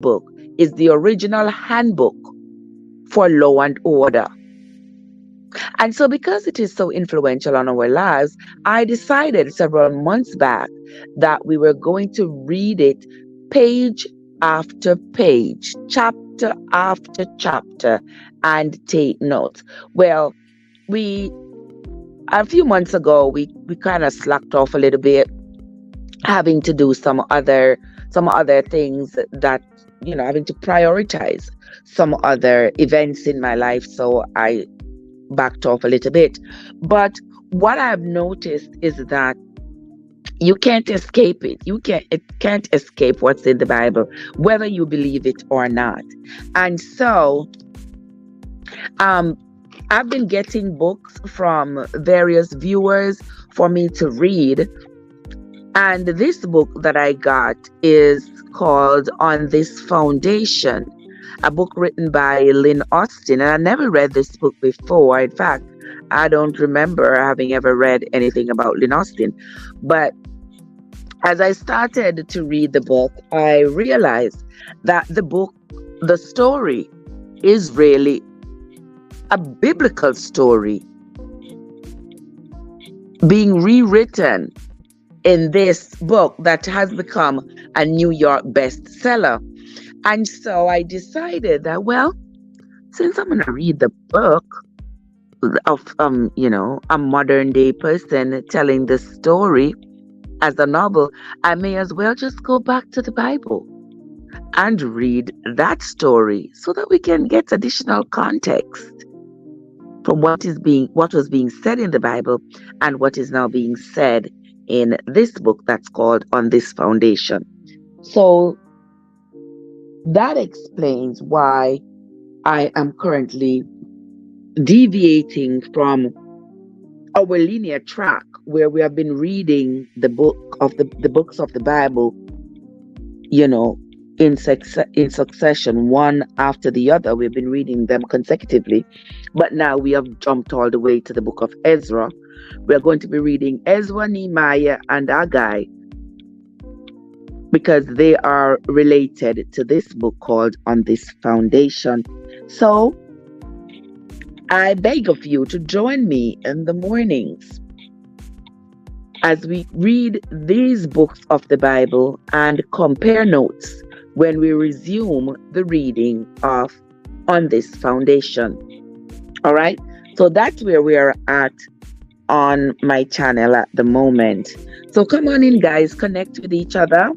book is the original handbook for law and order. And so, because it is so influential on our lives, I decided several months back that we were going to read it page after page, chapter after chapter, and take notes. Well, we a few months ago we kind of slacked off a little bit, having to do some other things that, having to prioritize some other events in my life, so I backed off a little bit. But what I've noticed is that you can't escape it. It can't escape what's in the Bible, whether you believe it or not. And so um I've been getting books from various viewers for me to read. And this book that I got is called On This Foundation, a book written by Lynn Austin. And I never read this book before. In fact, I don't remember having ever read anything about Lynn Austin. But as I started to read the book, I realized that the story, is really a biblical story being rewritten in this book that has become a New York bestseller. And so I decided that, well, since I'm going to read the book of a modern day person telling the story as a novel, I may as well just go back to the Bible and read that story so that we can get additional context from what was being said in the Bible and what is now being said in this book that's called On This Foundation. So that explains why I am currently deviating from our linear track where we have been reading the books of the Bible, in succession, one after the other. We've been reading them consecutively, but now we have jumped all the way to the book of Ezra. We're going to be reading Ezra, Nehemiah, and Haggai because they are related to this book called On This Foundation. So I beg of you to join me in the mornings as we read these books of the Bible and compare notes when we resume the reading of On This Foundation. All right? So that's where we are at on my channel at the moment. So come on in, guys, connect with each other.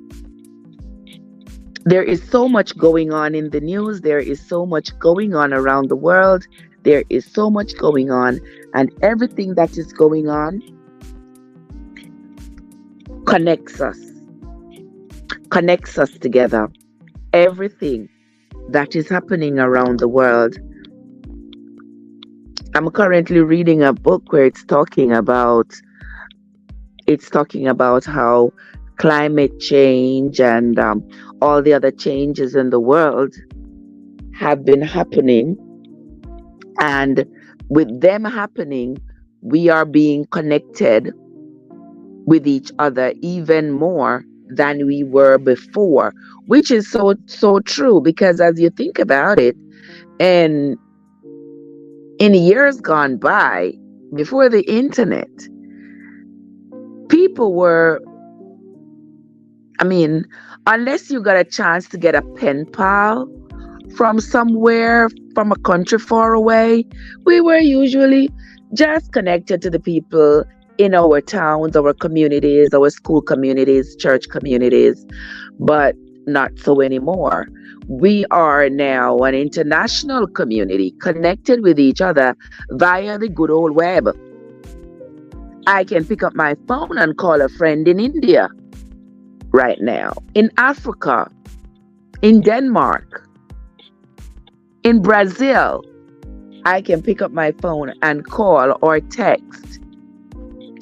There is so much going on in the news. There is so much going on around the world. There is so much going on, and everything that is going on connects us together. Everything that is happening around the world. I'm currently reading a book where it's talking about how climate change and all the other changes in the world have been happening, and with them happening, we are being connected with each other even more than we were before, which is so true, because as you think about it, and in years gone by, before the internet, people were, unless you got a chance to get a pen pal from somewhere, from a country far away, we were usually just connected to the people in our towns, our communities, our school communities, church communities, but not so anymore. We are now an international community connected with each other via the good old web. I can pick up my phone and call a friend in India right now, in Africa, in Denmark, in Brazil. I can pick up my phone and call or text.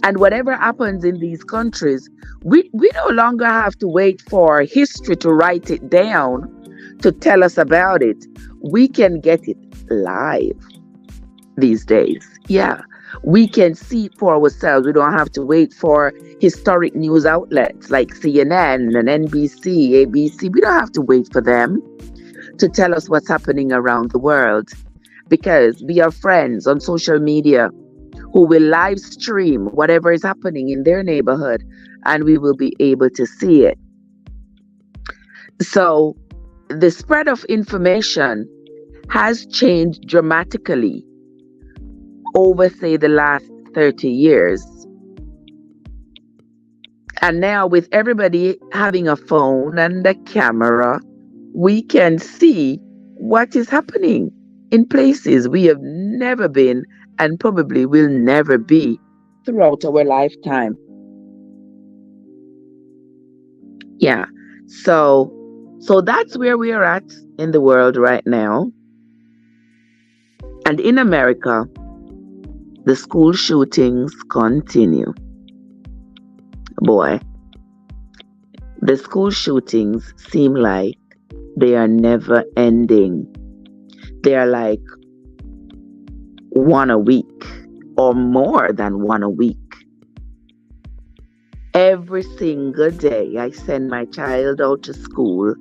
And whatever happens in these countries, we no longer have to wait for history to write it down to tell us about it. We can get it live these days. Yeah. We can see it for ourselves. We don't have to wait for historic news outlets like CNN and NBC, ABC. We don't have to wait for them to tell us what's happening around the world, because we have friends on social media who will live stream whatever is happening in their neighborhood, and we will be able to see it. So the spread of information has changed dramatically over, say, the last 30 years. And now, with everybody having a phone and a camera, we can see what is happening in places we have never been and probably will never be throughout our lifetime. Yeah. So that's where we are at in the world right now. And in America, the school shootings continue. Boy, the school shootings seem like they are never ending. They are like one a week or more than one a week. Every single day I send my child out to school.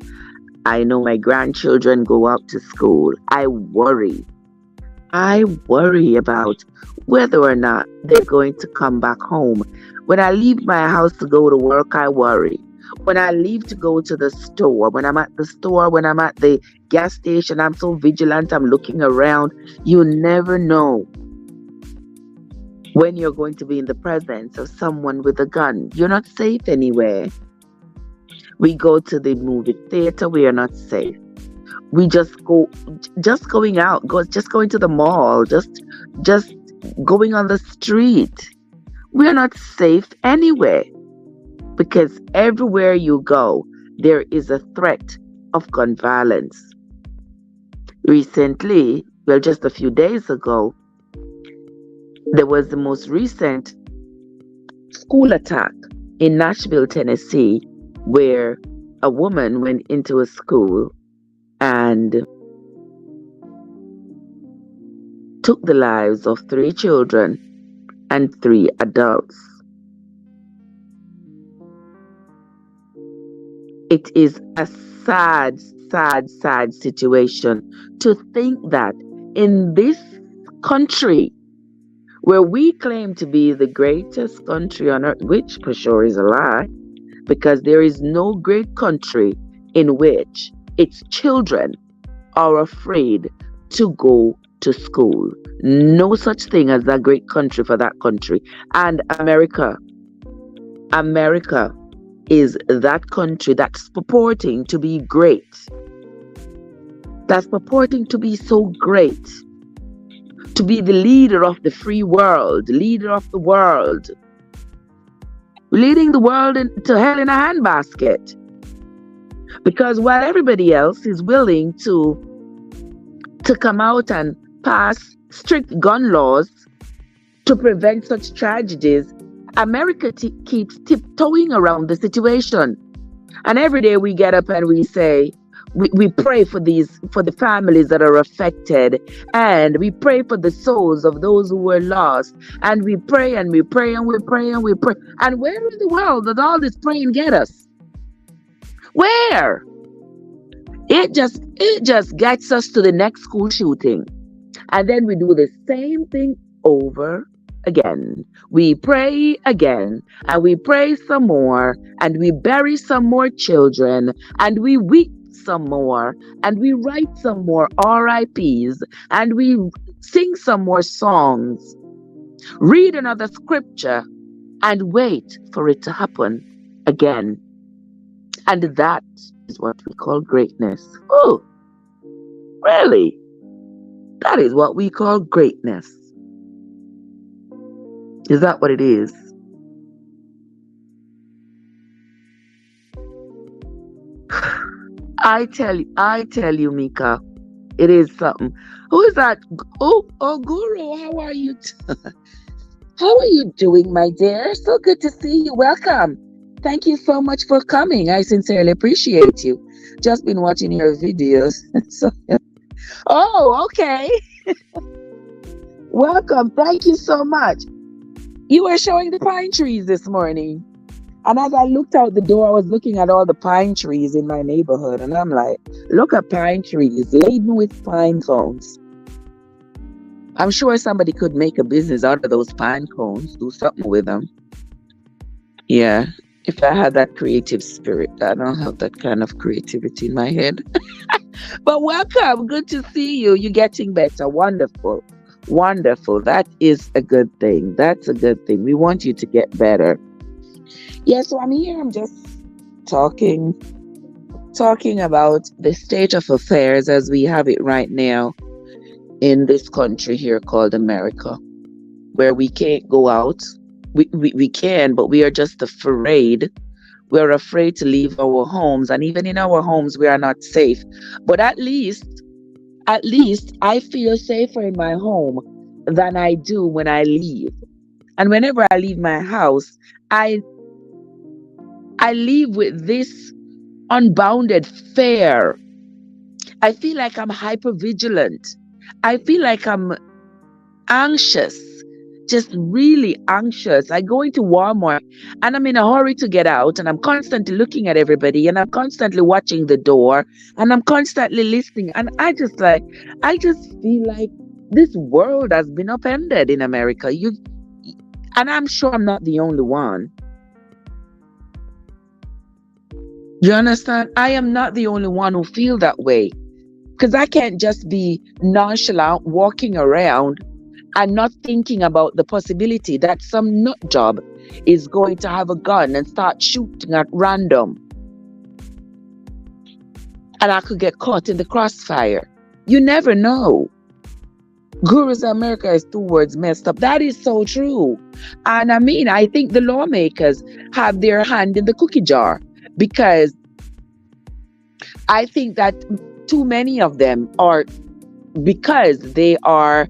I know my grandchildren go out to school. I worry about whether or not they're going to come back home. When I leave my house to go to work, I worry. When I leave to go to the store, when I'm at the store, when I'm at the gas station, I'm so vigilant, I'm looking around. You never know when you're going to be in the presence of someone with a gun. You're not safe anywhere. We go to the movie theater, we are not safe. We just going to the mall, just going on the street. We are not safe anywhere, because everywhere you go, there is a threat of gun violence. Recently, well, just a few days ago, there was the most recent school attack in Nashville, Tennessee, where a woman went into a school and took the lives of 3 children and 3 adults. It is a sad, sad, sad situation to think that in this country, where we claim to be the greatest country on earth, which for sure is a lie, because there is no great country in which its children are afraid to go to school. No such thing as a great country for that country. And America is that country that's purporting to be great. That's purporting to be so great. To be the leader of the free world, leader of the world. Leading the world to hell in a handbasket. Because while everybody else is willing to come out and pass strict gun laws to prevent such tragedies, America keeps tiptoeing around the situation. And every day we get up and we say, we pray for the families that are affected, and we pray for the souls of those who were lost, and we pray and we pray and we pray and we pray. And where in the world did all this praying get us? Where? It just gets us to the next school shooting. And then we do the same thing over again. We pray again, and we pray some more, and we bury some more children, and we weep some more, and we write some more RIPs, and we sing some more songs, read another scripture, and wait for it to happen again. And that is what we call greatness. Oh, really? That is what we call greatness. Is that what it is? I tell you, Mika, it is something. Who is that? Oh, Guru, how are you? How are you doing, my dear? So good to see you. Welcome. Thank you so much for coming. I sincerely appreciate you. Just been watching your videos. Oh, okay. Welcome. Thank you so much. You were showing the pine trees this morning. And as I looked out the door, I was looking at all the pine trees in my neighborhood. And I'm like, look at pine trees laden with pine cones. I'm sure somebody could make a business out of those pine cones, do something with them. Yeah. If I had that creative spirit, I don't have that kind of creativity in my head. But welcome. Good to see you. You're getting better. Wonderful. Wonderful. That is a good thing. That's a good thing. We want you to get better. Yeah, so I'm here. I'm just talking about the state of affairs as we have it right now in this country here called America, where we can't go out. We can, but we are just afraid. We're afraid to leave our homes, and even in our homes, we are not safe. But at least I feel safer in my home than I do when I leave. And whenever I leave my house, I leave with this unbounded fear. I feel like I'm hyper vigilant. I feel like I'm anxious, just really anxious. I go into Walmart and I'm in a hurry to get out, and I'm constantly looking at everybody, and I'm constantly watching the door, and I'm constantly listening. And I just feel like this world has been upended in America. And I'm sure I'm not the only one. You understand? I am not the only one who feel that way. Because I can't just be nonchalant walking around and not thinking about the possibility that some nut job is going to have a gun and start shooting at random. And I could get caught in the crossfire. You never know. Gurus America is 2 words messed up. That is so true. And I mean, I think the lawmakers have their hand in the cookie jar, because I think that too many of them are, because they are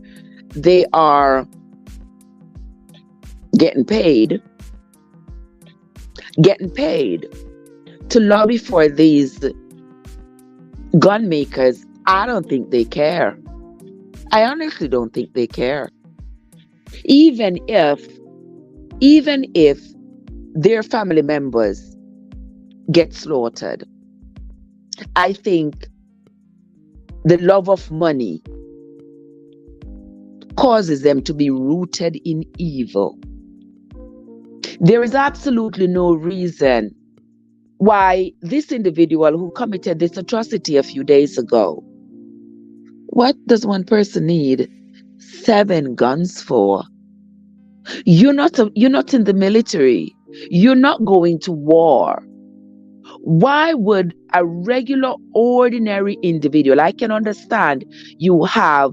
getting paid to lobby for these gun makers. I don't think they care. I honestly don't think they care. Even if their family members get slaughtered, I think the love of money causes them to be rooted in evil. There is absolutely no reason why this individual who committed this atrocity a few days ago, what does one person need 7 guns for? You're not in the military. You're not going to war. Why would a regular, ordinary individual, I can understand you have,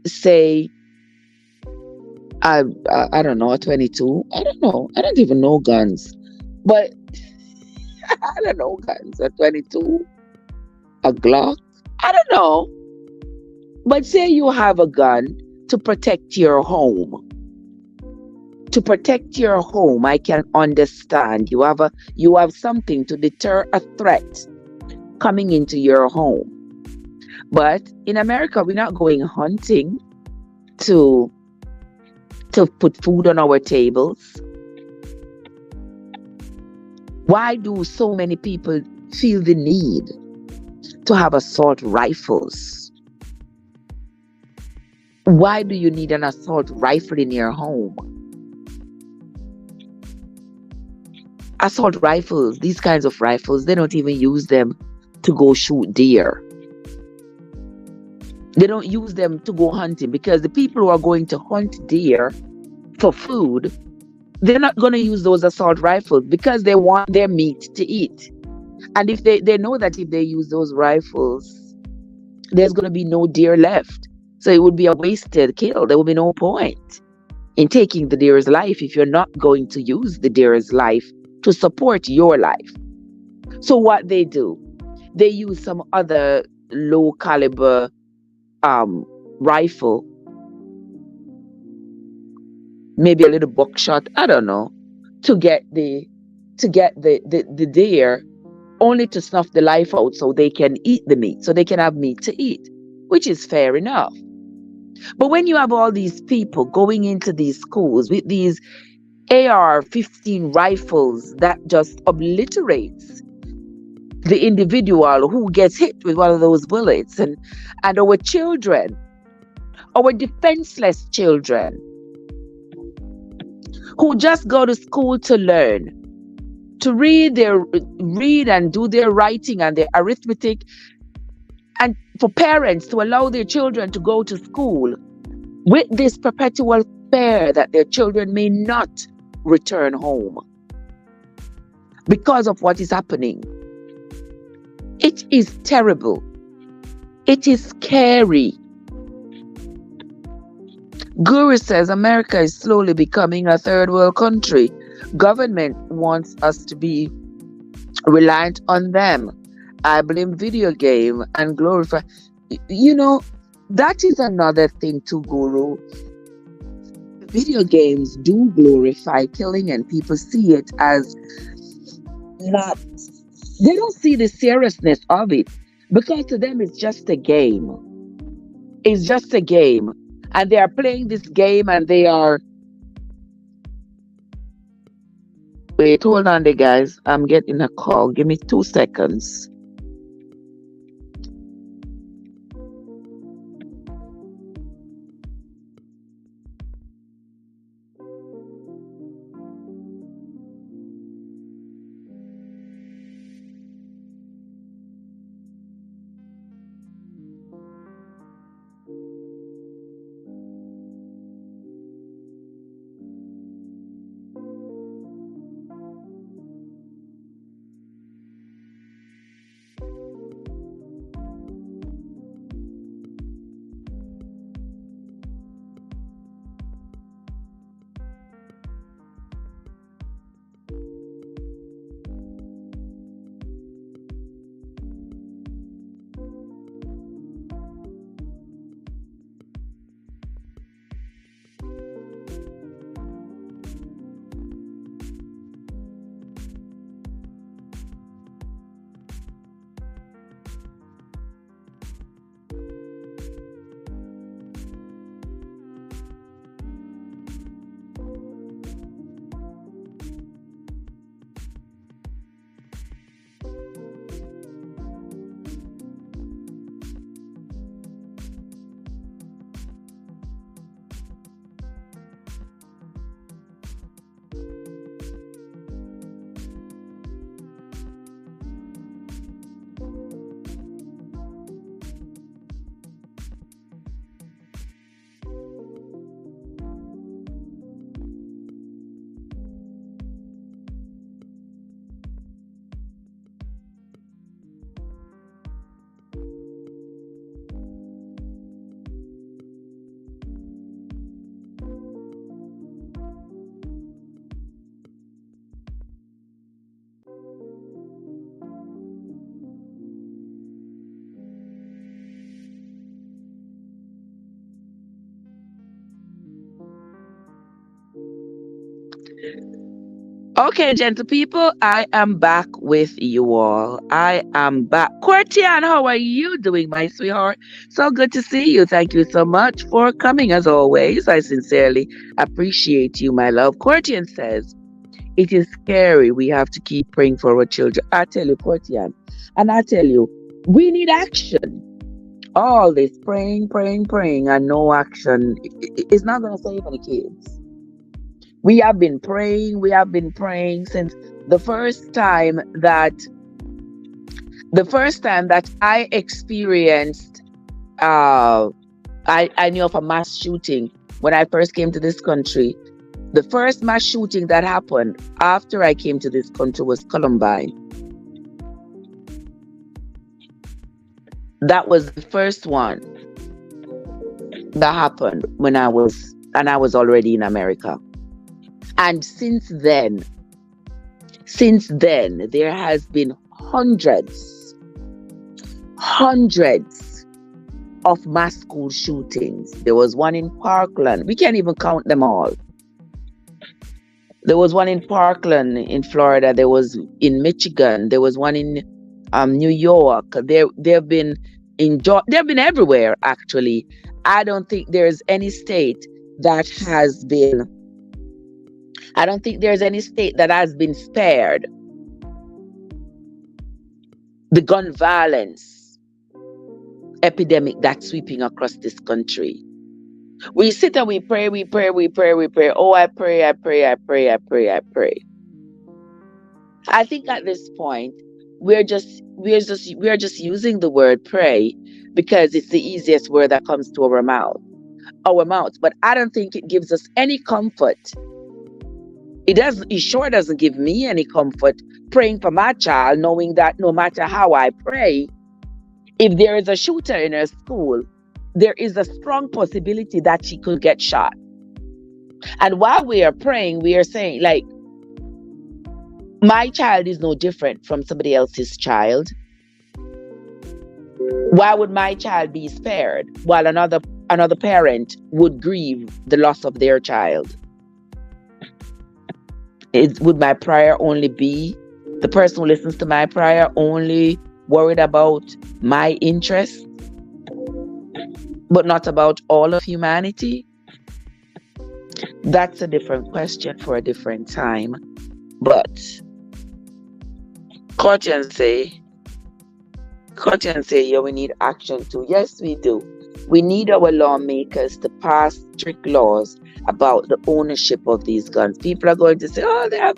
say, I don't know, a 22. I don't know. I don't even know guns. But I don't know guns. A 22, a Glock. I don't know. But say you have a gun to protect your home. To protect your home, I can understand. You have something to deter a threat coming into your home. But in America, we're not going hunting to put food on our tables. Why do so many people feel the need to have assault rifles? Why do you need an assault rifle in your home? Assault rifles, these kinds of rifles, they don't even use them to go shoot deer. They don't use them to go hunting, because the people who are going to hunt deer for food, they're not going to use those assault rifles because they want their meat to eat. And if they know that if they use those rifles, there's going to be no deer left. So it would be a wasted kill. There will be no point in taking the deer's life if you're not going to use the deer's life to support your life. So what they do, they use some other low caliber rifle, maybe a little buckshot, I don't know, to get the deer, only to snuff the life out so they can eat the meat, so they can have meat to eat, which is fair enough. But when you have all these people going into these schools with these AR-15 rifles that just obliterates the individual who gets hit with one of those bullets, and our children, our defenseless children who just go to school to learn, to read and do their writing and their arithmetic, and for parents to allow their children to go to school with this perpetual fear that their children may not return home because of what is happening. It is terrible. It is scary. Guru says America is slowly becoming a third world country. Government wants us to be reliant on them. I blame video game and glorify. That is another thing too, Guru. Video games do glorify killing, and people see it as not. They don't see the seriousness of it, because to them it's just a game. It's just a game. And they are playing this game and they are... Wait, hold on there, guys. I'm getting a call. Give me 2 seconds. Okay, gentle people, I am back with you all. I am back. Courtian, how are you doing, my sweetheart? So good to see you. Thank you so much for coming, as always. I sincerely appreciate you, my love. Courtian says, it is scary. We have to keep praying for our children. I tell you, Courtian, and I tell you, we need action. All this praying, and no action is not going to save any kids. We have been praying since the first time that I experienced I knew of a mass shooting when I first came to this country. The first mass shooting that happened after I came to this country was Columbine. That was the first one that happened when I was already in America. And since then, there has been hundreds of mass school shootings. There was one in Parkland. We can't even count them all. There was one in Parkland in Florida. There was in Michigan. There was one in New York. They've been everywhere, actually. I don't think there's any state that has been, I don't think there's any state that has been spared the gun violence epidemic that's sweeping across this country. We sit and we pray, we pray, we pray, we pray. Oh, I pray, I pray, I pray, I pray, I pray. I think at this point, we're just using the word pray because it's the easiest word that comes to our mouths. But I don't think it gives us any comfort. It sure doesn't give me any comfort praying for my child, knowing that no matter how I pray, if there is a shooter in her school, there is a strong possibility that she could get shot. And while we are praying, we are saying, like, my child is no different from somebody else's child. Why would my child be spared while another parent would grieve the loss of their child? Would my prayer only be, the person who listens to my prayer only worried about my interests, but not about all of humanity? That's a different question for a different time. But Christians say, yeah, we need action too. Yes, we do. We need our lawmakers to pass strict laws about the ownership of these guns. People are going to say, oh, they have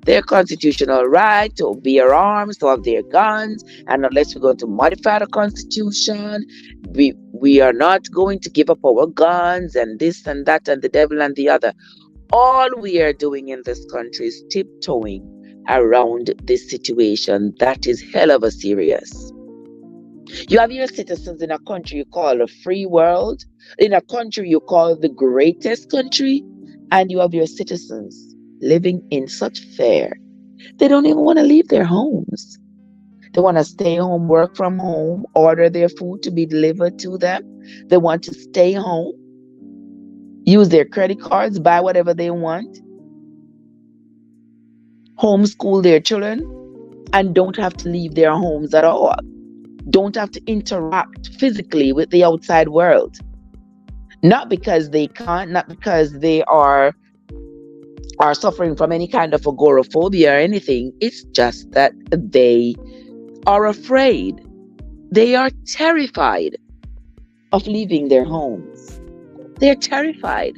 their constitutional right to bear arms, to have their guns, and unless we're going to modify the Constitution, we are not going to give up our guns, and this and that and the devil and the other. All we are doing in this country is tiptoeing around this situation that is hell of a serious. You have your citizens in a country you call a free world, in a country you call the greatest country, and you have your citizens living in such fear. They don't even want to leave their homes. They want to stay home, work from home, order their food to be delivered to them. They want to stay home, use their credit cards, buy whatever they want, homeschool their children, and don't have to leave their homes at all. Don't have to interact physically with the outside world. Not because they can't, not because they are suffering from any kind of agoraphobia or anything. It's just that they are afraid. They are terrified of leaving their homes. They're terrified.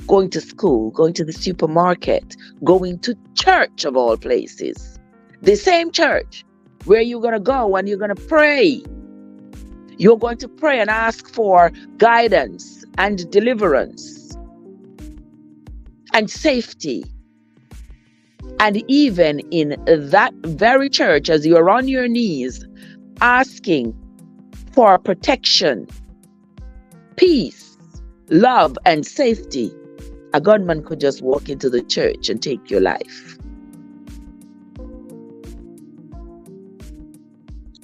Going to school, going to the supermarket, going to church of all places. The same church where you're going to go and you're going to pray. You're going to pray and ask for guidance and deliverance and safety. And even in that very church, as you're on your knees asking for protection, peace, love, and safety, a gunman could just walk into the church and take your life.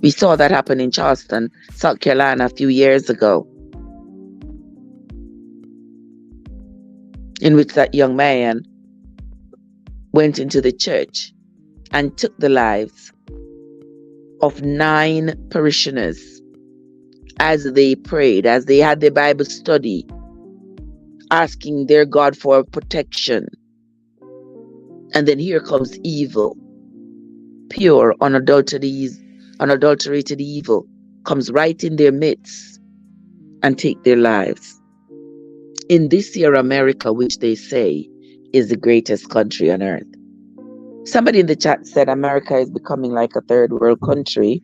We saw that happen in Charleston, South Carolina a few years ago, in which that young man went into the church and took the lives of 9 parishioners as they prayed, as they had their Bible study, asking their God for protection. And then here comes evil, pure, unadulterated evil, comes right in their midst and take their lives. In this here America, which they say is the greatest country on earth. Somebody in the chat said America is becoming like a third world country.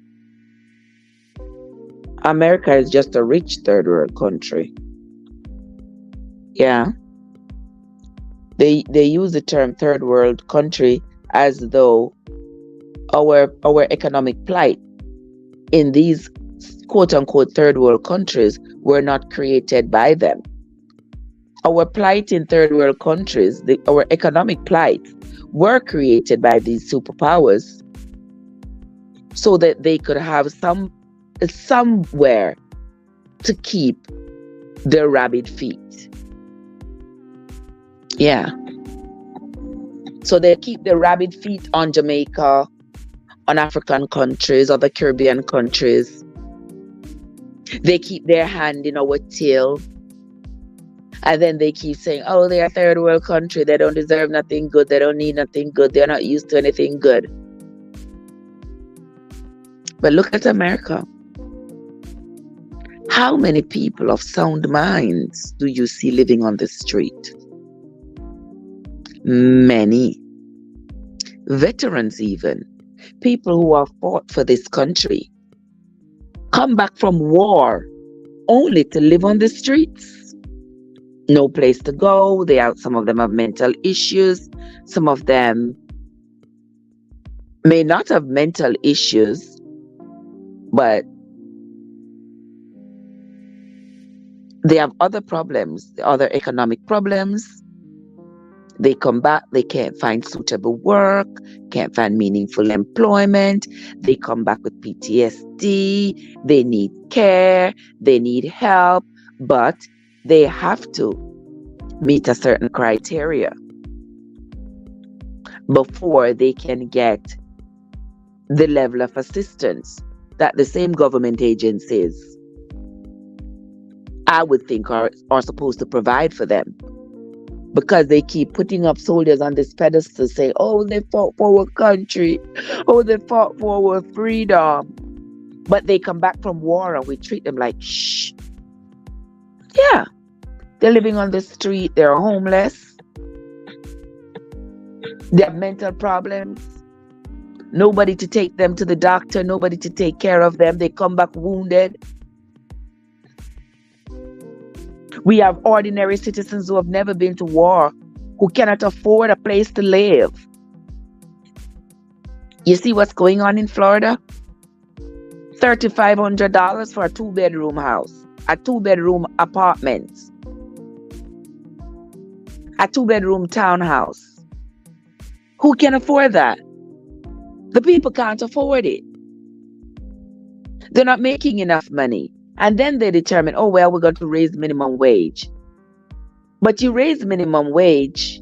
America is just a rich third world country. Yeah. They use the term third world country as though our economic plight in these quote unquote third world countries were not created by them. Our plight in third world countries, our economic plight, were created by these superpowers so that they could have somewhere to keep their rabid feet. Yeah. So they keep their rabid feet on Jamaica, on African countries, other Caribbean countries. They keep their hand in our tail, and then they keep saying, oh, they're a third world country. They don't deserve nothing good. They don't need nothing good. They're not used to anything good. But look at America. How many people of sound minds do you see living on the street? Many. Veterans, even. People who have fought for this country come back from war only to live on the streets. No place to go. Some of them have mental issues. Some of them may not have mental issues, but they have other problems, other economic problems. They come back, they can't find suitable work, can't find meaningful employment. They come back with PTSD. They need care, they need help, but they have to meet a certain criteria before they can get the level of assistance that the same government agencies, I would think, are supposed to provide for them. Because they keep putting up soldiers on this pedestal saying, oh, they fought for our country. Oh, they fought for our freedom. But they come back from war and we treat them like, shh. Yeah. They're living on the street. They're homeless. They have mental problems. Nobody to take them to the doctor. Nobody to take care of them. They come back wounded. We have ordinary citizens who have never been to war, who cannot afford a place to live. You see what's going on in Florida? $3,500 for a 2-bedroom house, a 2-bedroom apartment, a 2-bedroom townhouse. Who can afford that? The people can't afford it. They're not making enough money. And then they determine, oh, well, we're going to raise minimum wage. But you raise minimum wage,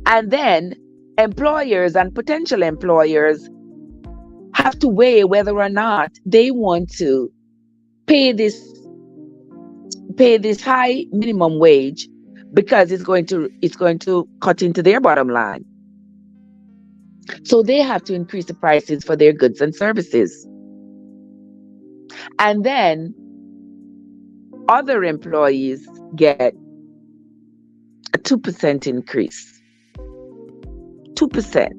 and then employers and potential employers have to weigh whether or not they want to pay this high minimum wage because it's going to cut into their bottom line. So they have to increase the prices for their goods and services. And then other employees get a 2% increase. 2%.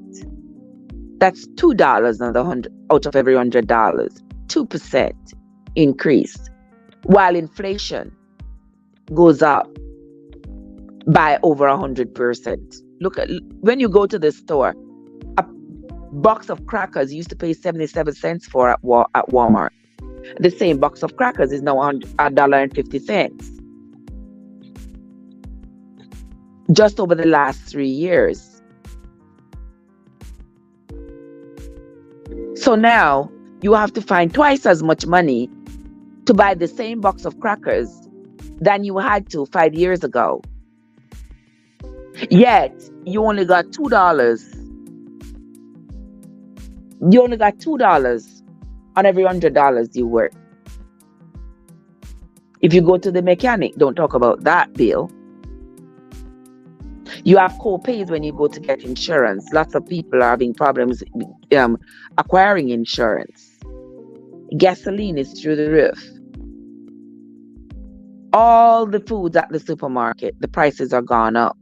That's $2 out of every $100. 2% increase. While inflation goes up by over 100%. Look at, when you go to the store, a box of crackers you used to pay 77 cents for at Walmart. The same box of crackers is now $1.50. Just over the last 3 years. So now you have to find twice as much money to buy the same box of crackers than you had to 5 years ago. Yet you only got $2. You only got $2 on every $100 you work. If you go to the mechanic, don't talk about that bill. You have co-pays when you go to get insurance. Lots of people are having problems acquiring insurance. Gasoline is through the roof. All the foods at the supermarket, the prices are gone up.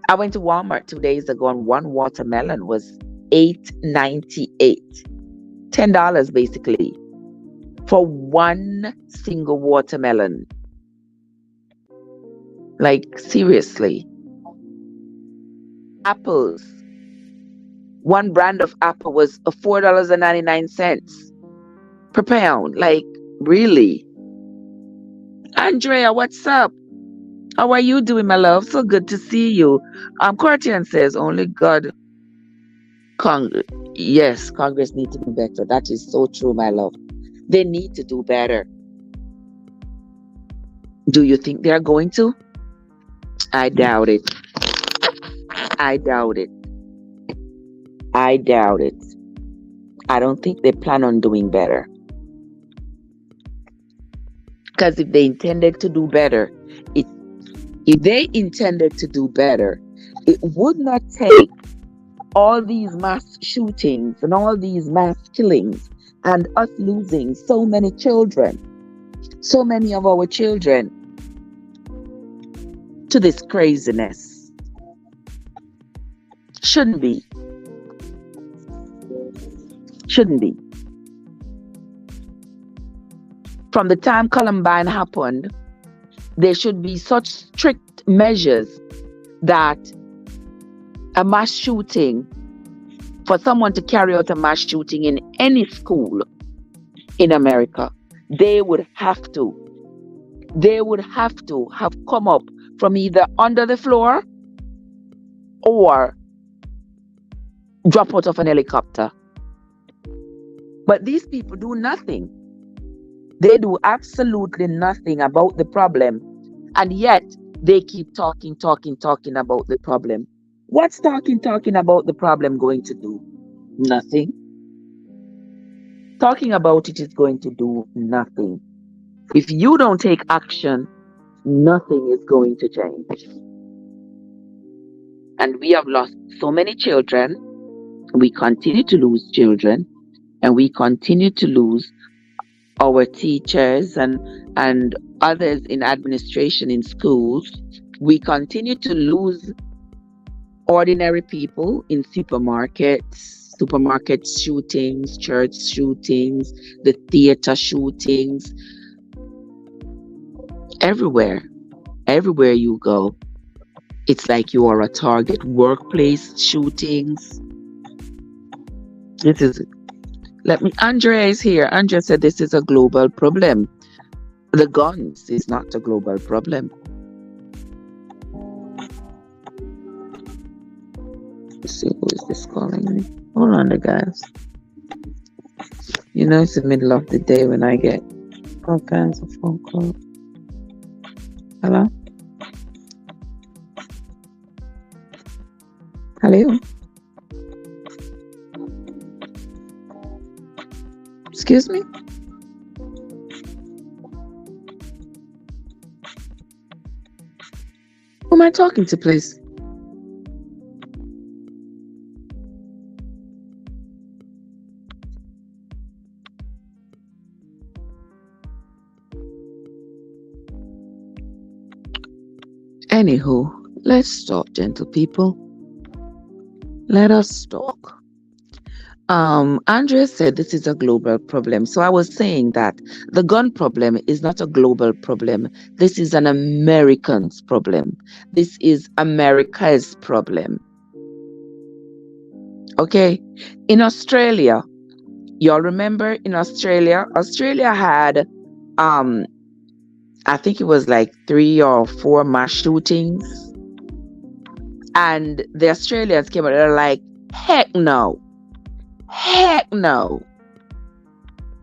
I went to Walmart 2 days ago and one watermelon was $8.98. $10 basically for one single watermelon. Like, seriously. Apples. One brand of apple was $4.99 per pound. Like, really? Andrea, what's up? How are you doing, my love? So good to see you. Courtian says, only God. Yes, Congress needs to do better. That is so true, my love. They need to do better. Do you think they're going to? I doubt it. I doubt it. I doubt it. I don't think they plan on doing better. Because if they intended to do better, it if they intended to do better, it would not take all these mass shootings and all these mass killings and us losing so many children, so many of our children to this craziness. Shouldn't be. Shouldn't be. From the time Columbine happened, there should be such strict measures that a mass shooting, for someone to carry out a mass shooting in any school in America, they would have to have come up from either under the floor or drop out of an helicopter. But these people do nothing. They do absolutely nothing about the problem. And yet they keep talking about the problem. What's talking about the problem going to do? Nothing. Talking about it is going to do nothing. If you don't take action, nothing is going to change. And we have lost so many children. We continue to lose children, and we continue to lose our teachers and others in administration in schools. We continue to lose ordinary people in supermarket shootings, church shootings, the theater shootings, everywhere you go. It's like you are a target. Workplace shootings. Andrea is here. Andrea said this is a global problem. The guns is not a global problem. Let's see, who is this calling me? Hold on, guys. You know, it's the middle of the day when I get all kinds of phone calls. Hello? Hello? Excuse me? Who am I talking to, please? Anywho, let's talk, gentle people. Let us talk. Andrea said this is a global problem. So I was saying that the gun problem is not a global problem. This is an American's problem. This is America's problem. Okay? In Australia, y'all remember in Australia had, I think it was like 3 or 4 mass shootings. And the Australians came out, they're like, heck no.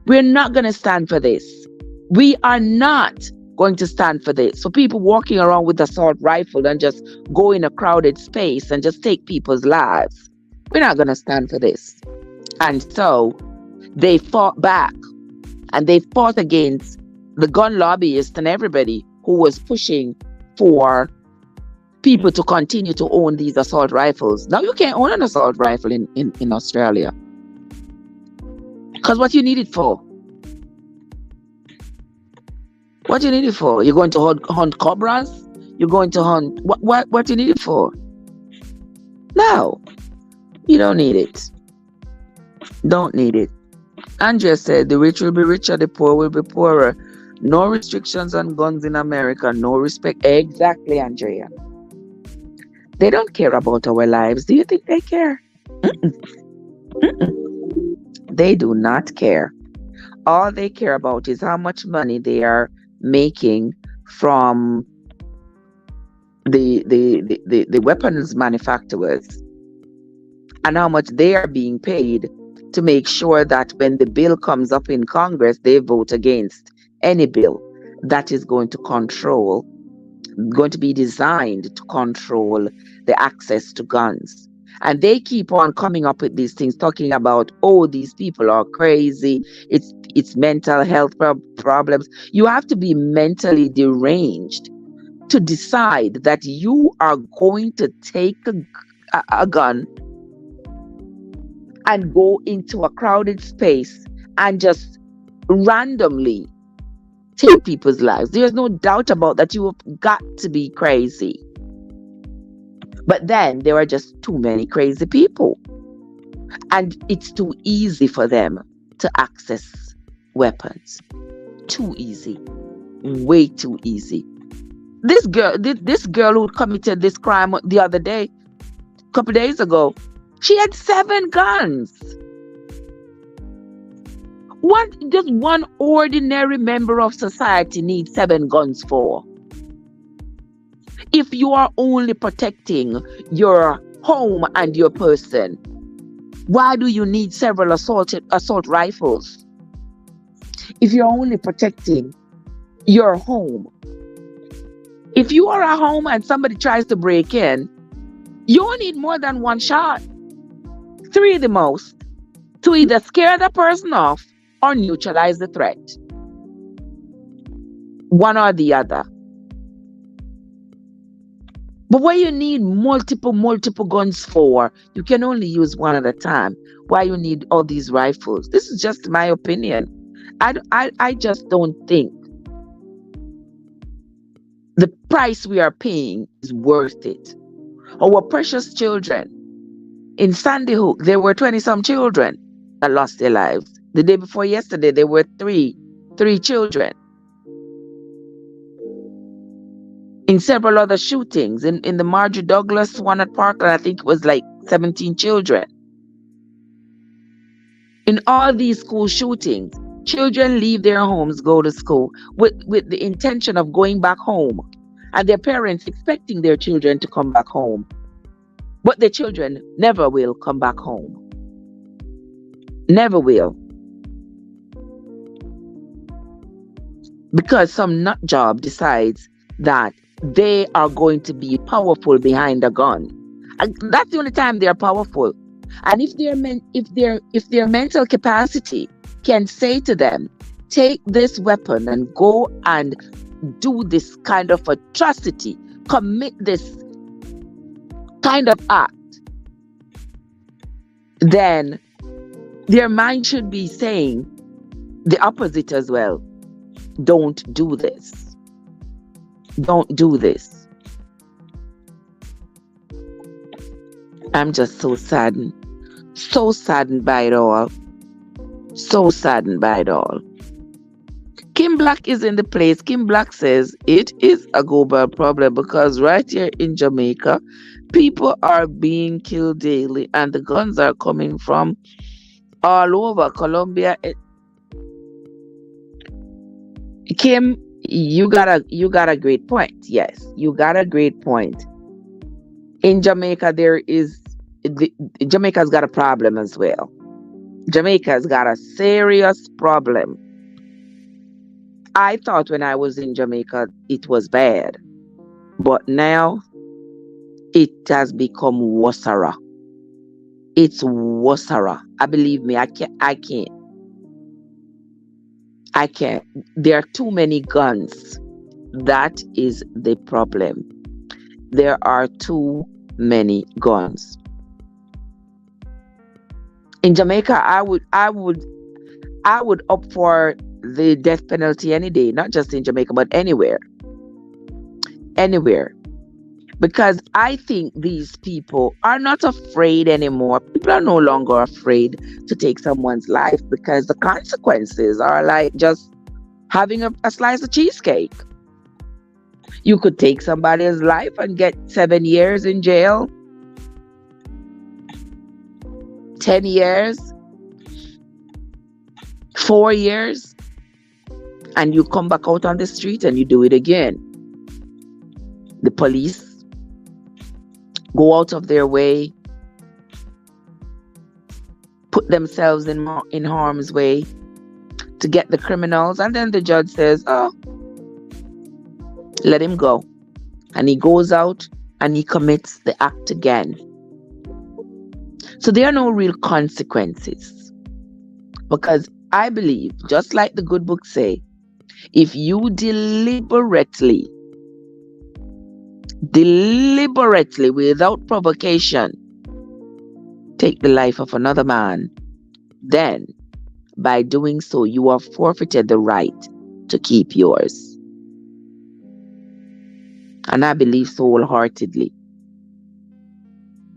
We're not going to stand for this. We are not going to stand for this. So people walking around with assault rifle and just go in a crowded space and just take people's lives. We're not going to stand for this. And so they fought back, and they fought against the gun lobbyists and everybody who was pushing for people to continue to own these assault rifles. Now you can't own an assault rifle in Australia. Because what you need it for? What you need it for? You're going to hunt cobras? You're going to hunt... What you need it for? No. You don't need it. Don't need it. Andrea said, the rich will be richer, the poor will be poorer. No restrictions on guns in America. No respect. Exactly, Andrea. They don't care about our lives. Do you think they care? They do not care. All they care about is how much money they are making from the weapons manufacturers, and how much they are being paid to make sure that when the bill comes up in Congress, they vote against any bill that is going to be designed to control the access to guns. And they keep on coming up with these things, talking about, oh, these people are crazy. It's mental health problems. You have to be mentally deranged to decide that you are going to take a gun and go into a crowded space and just randomly take people's lives. There's no doubt about that. You have got to be crazy. But then there are just too many crazy people. And it's too easy for them to access weapons. Too easy. Way too easy. This girl who committed this crime the other day, a couple days ago, she had 7 guns. Just one ordinary member of society needs 7 guns for. If you are only protecting your home and your person, why do you need several assault rifles? If you're only protecting your home, if you are at home and somebody tries to break in, you need more than 1 shot, 3 the most, to either scare the person off or neutralize the threat. One or the other. But what you need multiple guns for, you can only use one at a time. Why you need all these rifles? This is just my opinion. I just don't think the price we are paying is worth it. Our precious children. In Sandy Hook, there were 20-some children that lost their lives. The day before yesterday, there were three children. In several other shootings, in the Marjorie Douglas one at Parkland, I think it was like 17 children. In all these school shootings, children leave their homes, go to school with the intention of going back home, and their parents expecting their children to come back home. But the children never will come back home. Never will. Because some nut job decides that they are going to be powerful behind a gun. And that's the only time they're powerful. And if their mental capacity can say to them, take this weapon and go and do this kind of atrocity, commit this kind of act, then their mind should be saying the opposite as well. Don't do this. Don't do this. I'm just so saddened. So saddened by it all. So saddened by it all. Kim Black is in the place. Kim Black says it is a global problem because right here in Jamaica, people are being killed daily and the guns are coming from all over Colombia. Kim, you got a great point. Yes, you got a great point. In Jamaica, Jamaica's got a problem as well. Jamaica's got a serious problem. I thought when I was in Jamaica it was bad, but now it has become worser. It's worser. Believe me, I can't. There are too many guns. That is the problem. There are too many guns. In Jamaica, I would opt for the death penalty any day, not just in Jamaica, but anywhere. Anywhere. Because I think these people are not afraid anymore. People are no longer afraid to take someone's life because the consequences are like just having a slice of cheesecake. You could take somebody's life and get 7 years in jail, 10 years, 4 years, and you come back out on the street and you do it again. The police go out of their way, put themselves in harm's way to get the criminals, and then the judge says, oh, let him go. And he goes out and he commits the act again. So there are no real consequences, because I believe, just like the good book say, if you deliberately, without provocation, take the life of another man, then by doing so, you have forfeited the right to keep yours. And I believe so wholeheartedly.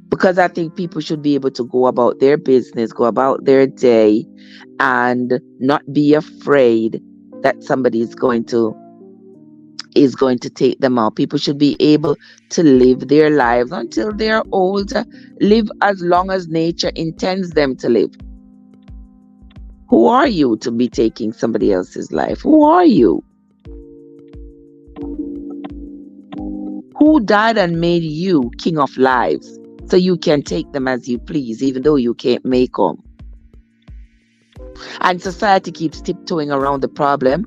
Because I think people should be able to go about their business, go about their day, and not be afraid that somebody is going to take them out. People should be able to live their lives until they're old, live as long as nature intends them to live. Who are you to be taking somebody else's life? Who are you? Who died and made you king of lives so you can take them as you please, even though you can't make them? And society keeps tiptoeing around the problem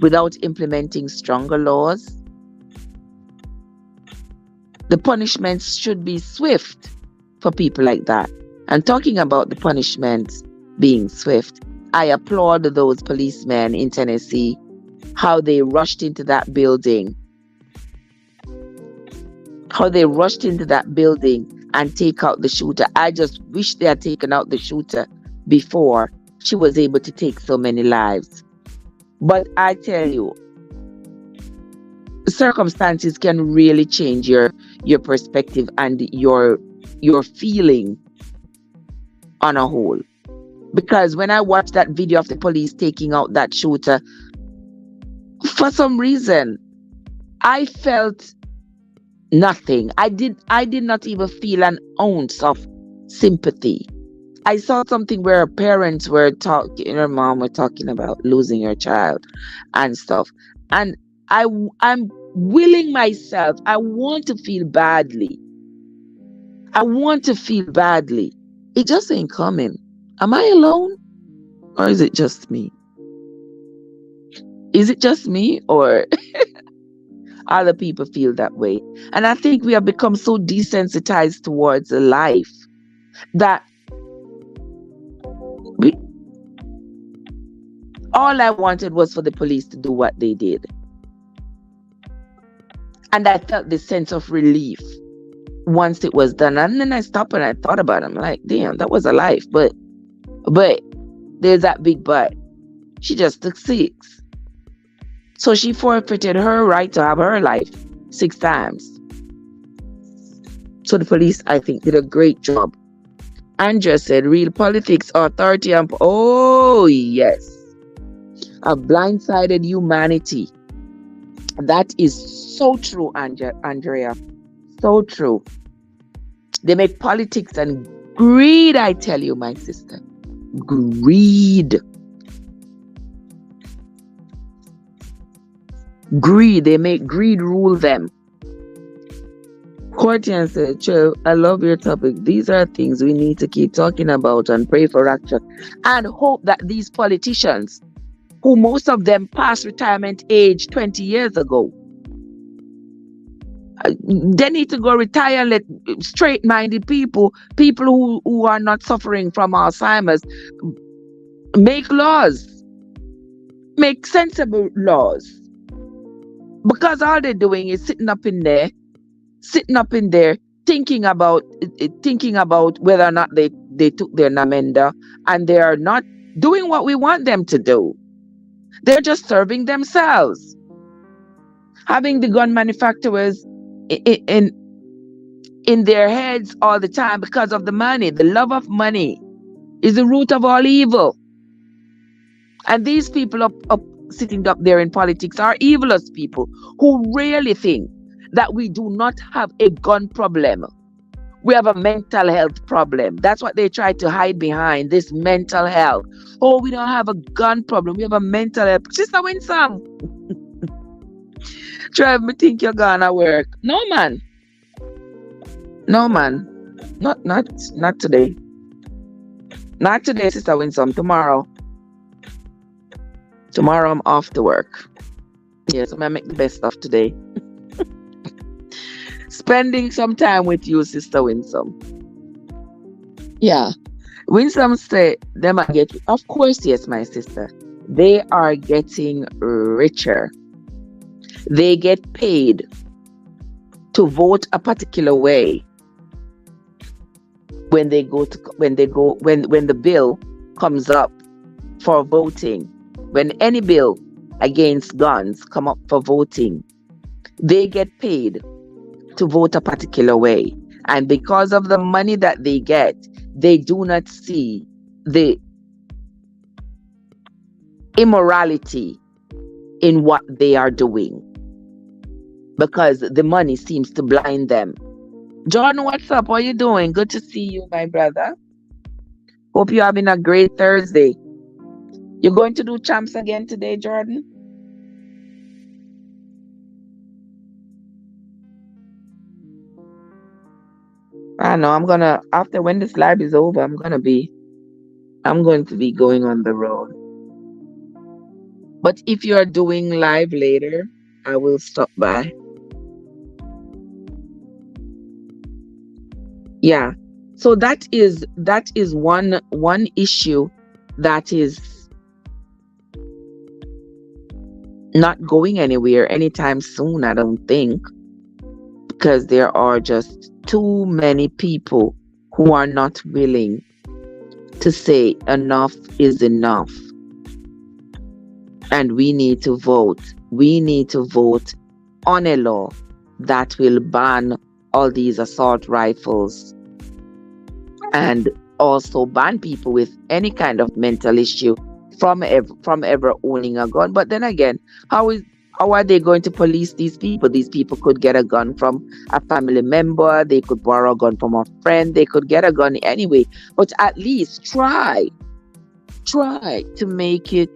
without implementing stronger laws. The punishments should be swift for people like that. And talking about the punishments being swift, I applaud those policemen in Tennessee, how they rushed into that building. And take out the shooter. I just wish they had taken out the shooter before she was able to take so many lives. But I tell you, circumstances can really change your perspective and your feeling on a whole. Because when I watched that video of the police taking out that shooter, for some reason, I felt nothing. I did not even feel an ounce of sympathy. I saw something where parents were talking, her mom were talking about losing her child and stuff. And I'm willing myself, I want to feel badly. It just ain't coming. Am I alone? Or is it just me? Or other people feel that way? And I think we have become so desensitized towards life that all I wanted was for the police to do what they did. And I felt this sense of relief once it was done. And then I stopped and I thought about it. I'm like, damn, that was a life. But there's that big but. She just took 6. So she forfeited her right to have her life 6 times. So the police, I think, did a great job. Andrea said, real politics, authority, and... Oh, yes. A blindsided humanity. That is so true, Andrea. So true. They make politics and greed, I tell you, my sister. Greed. They make greed rule them. Courtian said, Trev, I love your topic. These are things we need to keep talking about and pray for action. And hope that these politicians, who most of them passed retirement age 20 years ago, they need to go retire and let straight-minded people who are not suffering from Alzheimer's, make laws. Make sensible laws. Because all they're doing is sitting up in there, thinking about whether or not they took their namenda, and they are not doing what we want them to do. They're just serving themselves. Having the gun manufacturers in their heads all the time because of the money. The love of money is the root of all evil. And these people up sitting up there in politics are evilest people who really think that we do not have a gun problem. We have a mental health problem. That's what they try to hide behind, this mental health. Oh, we don't have a gun problem. We have a mental health. Sister Winsome. Trev, me think you're gonna work. No, man. Not today. Not today, Sister Winsome. Tomorrow I'm off to work. Yes, I'm gonna make the best of today. Spending some time with you, Sister Winsome. Yeah. When some say them are get, of course, yes, my sister, they are getting richer. They get paid to vote a particular way when they go to when the bill comes up for voting. When any bill against guns come up for voting, they get paid to vote a particular way. And because of the money that they get, they do not see the immorality in what they are doing because the money seems to blind them. Jordan, what's up? What are you doing? Good to see you, my brother. Hope you're having a great Thursday. You're going to do champs again today, Jordan? I know I'm gonna after when this live is over, I'm going to be going on the road. But if you are doing live later, I will stop by. Yeah. So that is one issue that is not going anywhere anytime soon, I don't think, because there are just too many people who are not willing to say enough is enough and we need to vote. We need to vote on a law that will ban all these assault rifles and also ban people with any kind of mental issue from ever owning a gun. But then again, how is how are they going to police these people? These people could get a gun from a family member, they could borrow a gun from a friend, they could get a gun anyway. But at least try to make it.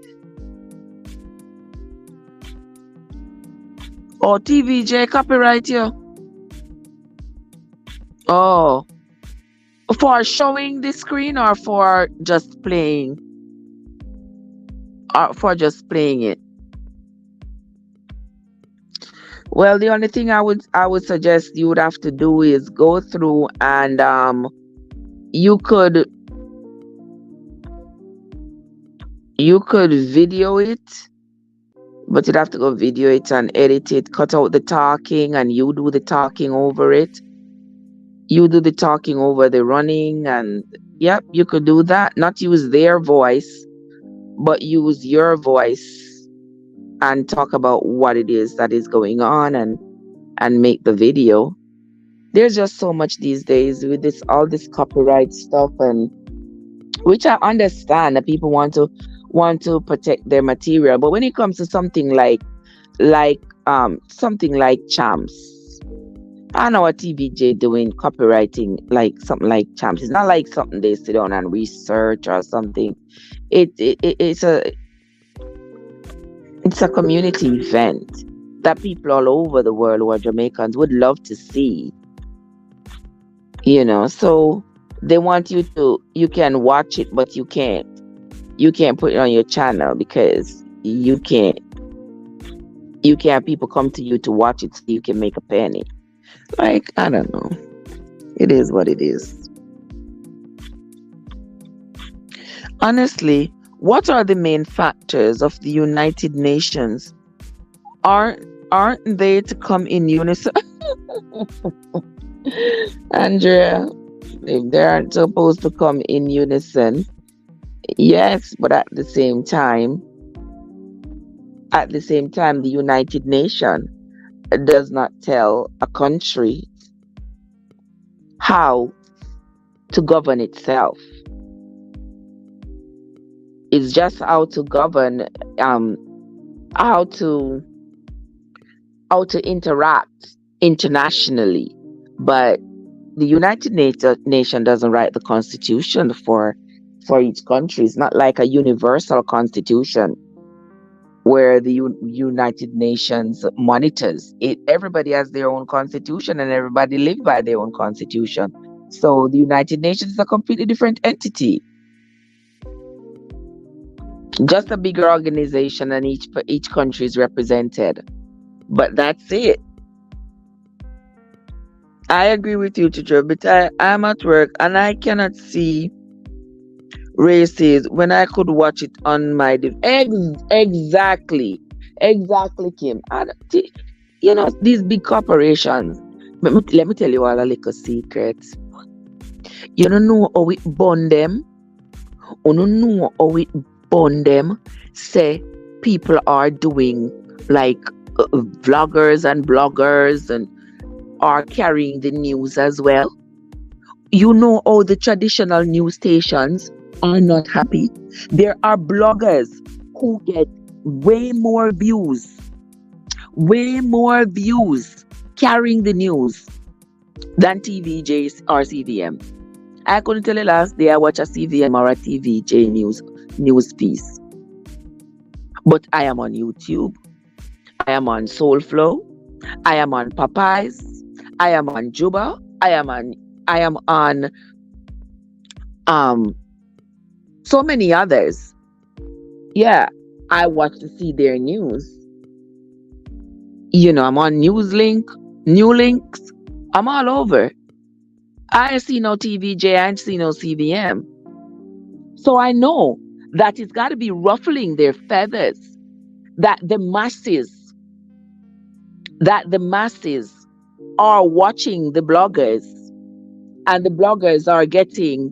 Oh, TVJ copyright you. Oh, for showing the screen or for just playing or for just playing it. Well, the only thing I would suggest you would have to do is go through and you could you could video it, but you'd have to go video it and edit it, cut out the talking and you do the talking over it. You do the talking over the running and yep, you could do that. Not use their voice, but use your voice and talk about what it is that is going on and make the video. There's just so much these days with this all this copyright stuff and which I understand that people want to protect their material, but when it comes to something like champs, I know what TVJ doing copywriting like something like champs. It's not like something they sit down and research or something. It's a community event that people all over the world who are Jamaicans would love to see. So they want you can watch it, but you can't put it on your channel because you can't have people come to you to watch it so you can make a penny. Like, I don't know. It is what it is. Honestly, what are the main factors of the United Nations? Aren't they to come in unison? Andrea, if they aren't supposed to come in unison, yes, but at the same time, the United Nations does not tell a country how to govern itself. It's just how to govern, how to interact internationally. But the United Nation doesn't write the constitution for each country. It's not like a universal constitution where the United Nations monitors it. Everybody has their own constitution and everybody live by their own constitution. So the United Nations is a completely different entity, just a bigger organization, and each country is represented. But that's it. I agree with you, teacher, but I'm at work and I cannot see races when I could watch it on my exactly, exactly, Kim. These big corporations. Let me tell you all a little secret. You don't know how it bond them. You don't know how it bond them. Say people are doing like vloggers and bloggers and are carrying the news as well. You know how the traditional news stations are not happy. There are bloggers who get way more views carrying the news than TVJs or CVM. I couldn't tell you last day I watched a CVM or a TVJ news piece. But I am on YouTube. I am on Soulflow. I am on Popeyes. I am on Juba. I am on um so many others. Yeah, I watch to see their news. I'm on Newslink, New Links. I'm all over. I ain't see no TVJ, I ain't see no CVM. So I know that it's got to be ruffling their feathers that the masses are watching the bloggers, and the bloggers are getting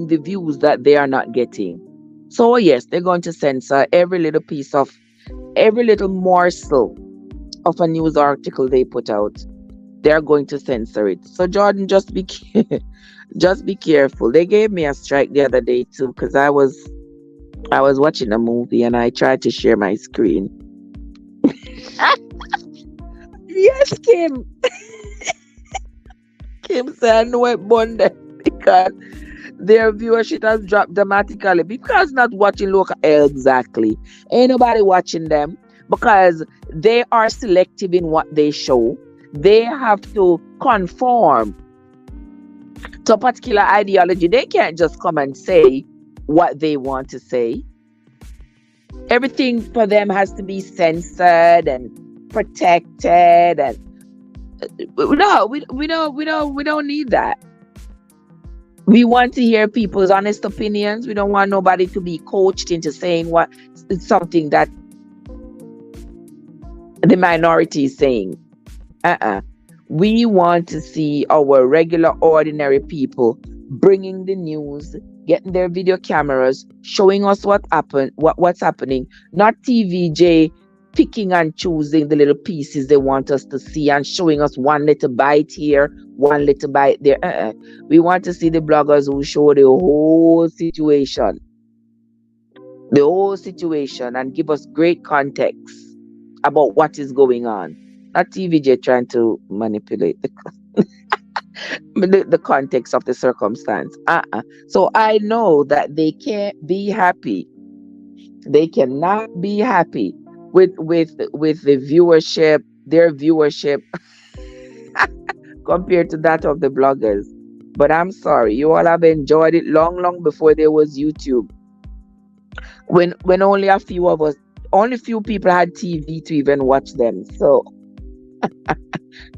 the views that they are not getting. So yes, they're going to censor every little morsel of a news article they put out. They're going to censor it. So Jordan, just be careful. They gave me a strike the other day too because I was watching a movie and I tried to share my screen. Yes, Kim said I know it bonded because their viewership has dropped dramatically because not watching local. Exactly. Ain't nobody watching them because they are selective in what they show. They have to conform to a particular ideology. They can't just come and say what they want to say. Everything for them has to be censored and protected, and no, we don't need that. We want to hear people's honest opinions. We don't want nobody to be coached into saying something that the minority is saying. We want to see our regular, ordinary people bringing the news, getting their video cameras, showing us what's happening. Not TVJ picking and choosing the little pieces they want us to see and showing us one little bite here, one little bite there. We want to see the bloggers who show the whole situation, and give us great context about what is going on. Not TVJ trying to manipulate the context of the circumstance. So I know that they can't be happy. They cannot be happy with the viewership, their viewership compared to that of the bloggers. But I'm sorry, you all have enjoyed it long before there was YouTube. When only few people had TV to even watch them. So,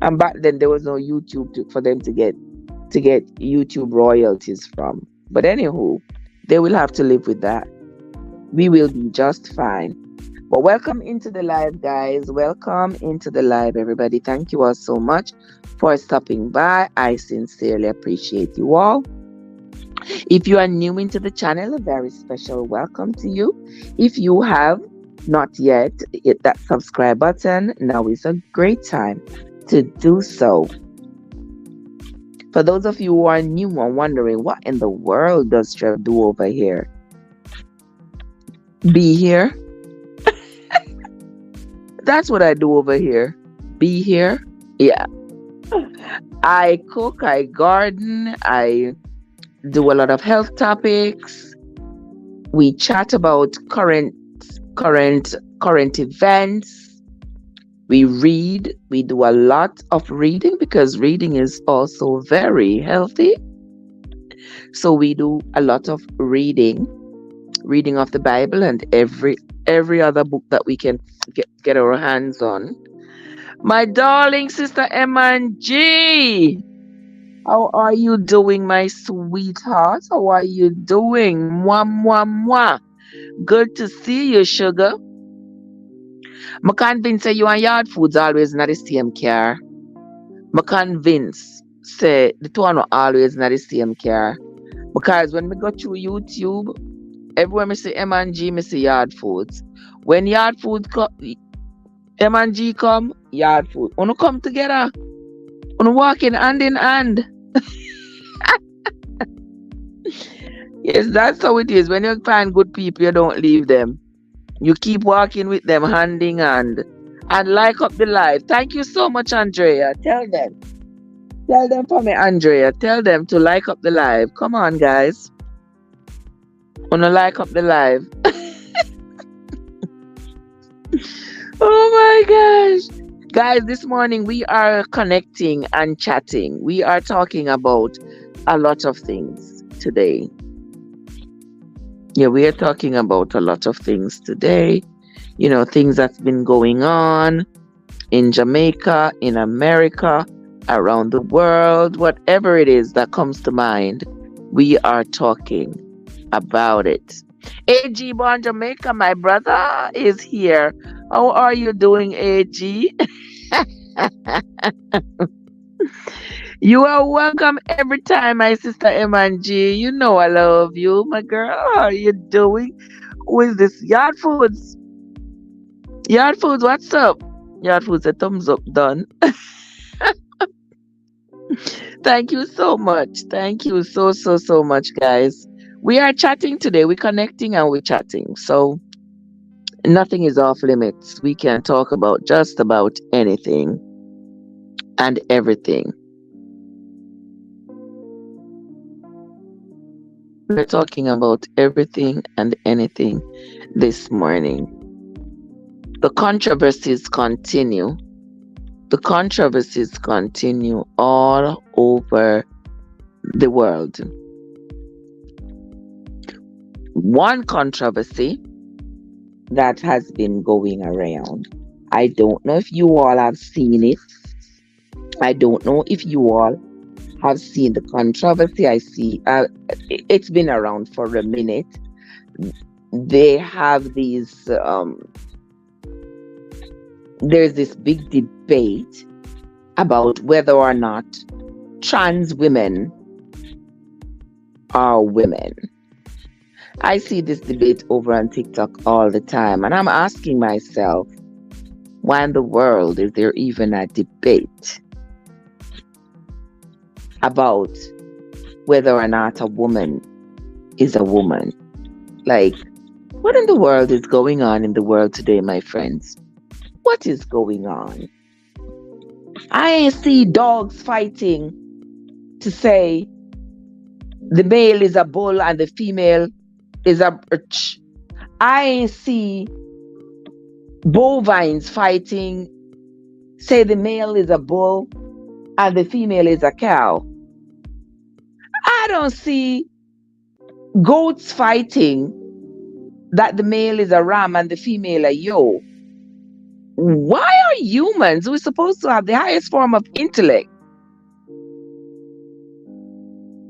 and back then there was no YouTube for them to get YouTube royalties from. But anywho, they will have to live with that. We will be just fine. But welcome into the live, guys. Welcome into the live, everybody. Thank you all so much for stopping by. I sincerely appreciate you all. If you are new into the channel, a very special welcome to you. If you have not yet hit that subscribe button, now is a great time to do so. For those of you who are new and wondering, what in the world does Trev do over here? Be here. That's what I do over here. Be here. Yeah. I cook, I garden, I do a lot of health topics. We chat about current events. We read. We do a lot of reading because reading is also very healthy. So we do a lot of reading of the Bible and every other book that we can get our hands on. My darling sister M&G. How are you doing, my sweetheart? How are you doing? Mwah, mwah, mwah. Good to see you, sugar. I'm convinced say you and yard foods always in the same car. I'm convinced say the two are not always in the same car. Because when we go through YouTube, everywhere me see M&G, me see yard foods. When yard food M&G come, yard food. Wanna come together. Wanna walk in hand in hand. Yes, that's how it is. When you find good people, you don't leave them. You keep walking with them hand in hand. And like up the live. Thank you so much, Andrea. Tell them. Tell them for me, Andrea. Tell them to like up the live. Come on, guys. Wanna like up the live. Oh my gosh. Guys, this morning we are connecting and chatting. We are talking about a lot of things today. Yeah, we are talking about a lot of things today. You know, things that's been going on in Jamaica, in America, around the world, whatever it is that comes to mind, we are talking about it. AG Born Jamaica, my brother, is here. How are you doing, AG? You are welcome every time, my sister M&G. You know I love you, my girl. How are you doing? Who is this? Yard Foods. Yard Foods, what's up? Yard Foods, a thumbs up, done. Thank you so much. Thank you so much, guys. We are chatting today. We're connecting and we're chatting. So nothing is off limits. We can talk about just about anything and everything. We're talking about everything and anything this morning. The controversies continue. The controversies continue all over the world. One controversy that has been going around. I don't know if you all have seen it. I don't know if you all have seen the controversy. I see it's been around for a minute. They have these there's this big debate about whether or not trans women are women. I see this debate over on TikTok all the time, and I'm asking myself, why in the world is there even a debate about whether or not a woman is a woman? Like, what in the world is going on in the world today, my friends? What is going on? I ain't see dogs fighting to say the male is a bull and the female is a bitch. I ain't see bovines fighting, say the male is a bull and the female is a cow. I don't see goats fighting that the male is a ram and the female a ewe. Why are humans, who are supposed to have the highest form of intellect,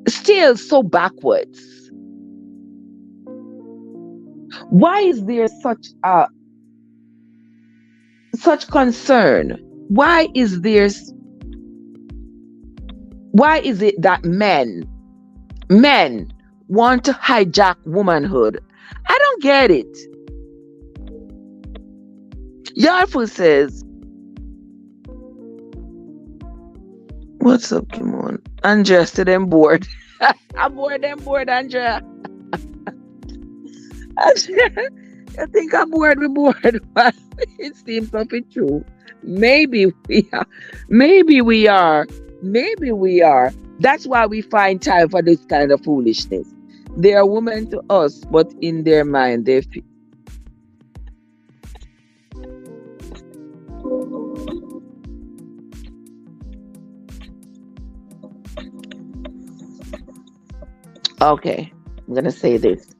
still so backwards? Why is there such concern? Why is it that men want to hijack womanhood? I don't get it. Yarfu says, what's up, Kimon? Andrea said I'm bored. I'm bored, Andrea. Andrea, I think I'm bored, we're bored. But it seems to be true. Maybe we are. Maybe we are. That's why we find time for this kind of foolishness. They are women to us, but in their mind, they feel. Okay, I'm going to say this.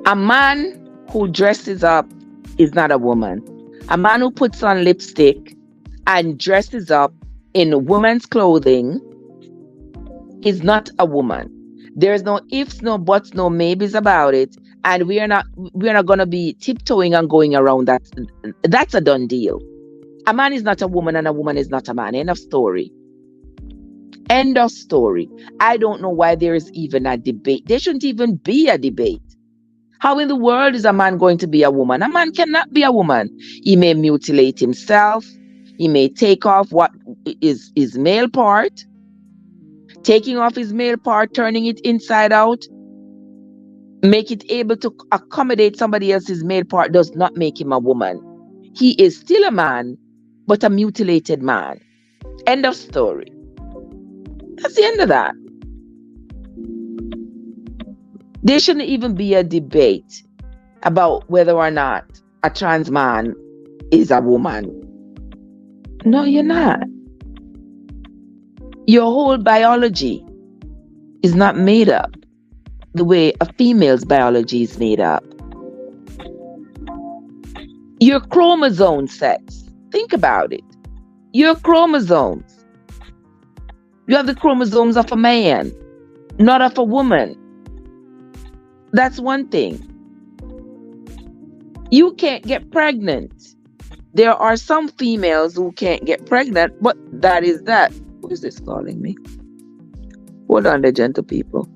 A man who dresses up is not a woman. A man who puts on lipstick and dresses up in woman's clothing is not a woman. There's no ifs, no buts, no maybes about it. And we're not gonna be tiptoeing and going around that. That's a done deal. A man is not a woman and a woman is not a man. End of story. End of story. I don't know why there is even a debate. There shouldn't even be a debate. How in the world is a man going to be a woman? A man cannot be a woman. He may mutilate himself. He may take off what is his male part. Taking off his male part, turning it inside out, make it able to accommodate somebody else's male part does not make him a woman. He is still a man, but a mutilated man. End of story. That's the end of that. There shouldn't even be a debate about whether or not a trans man is a woman. No, you're not. Your whole biology is not made up the way a female's biology is made up. Your chromosome sets. Think about it. Your chromosomes. You have the chromosomes of a man, not of a woman. That's one thing. You can't get pregnant. There are some females who can't get pregnant, but that is that. Who is this calling me? Hold on, the gentle people.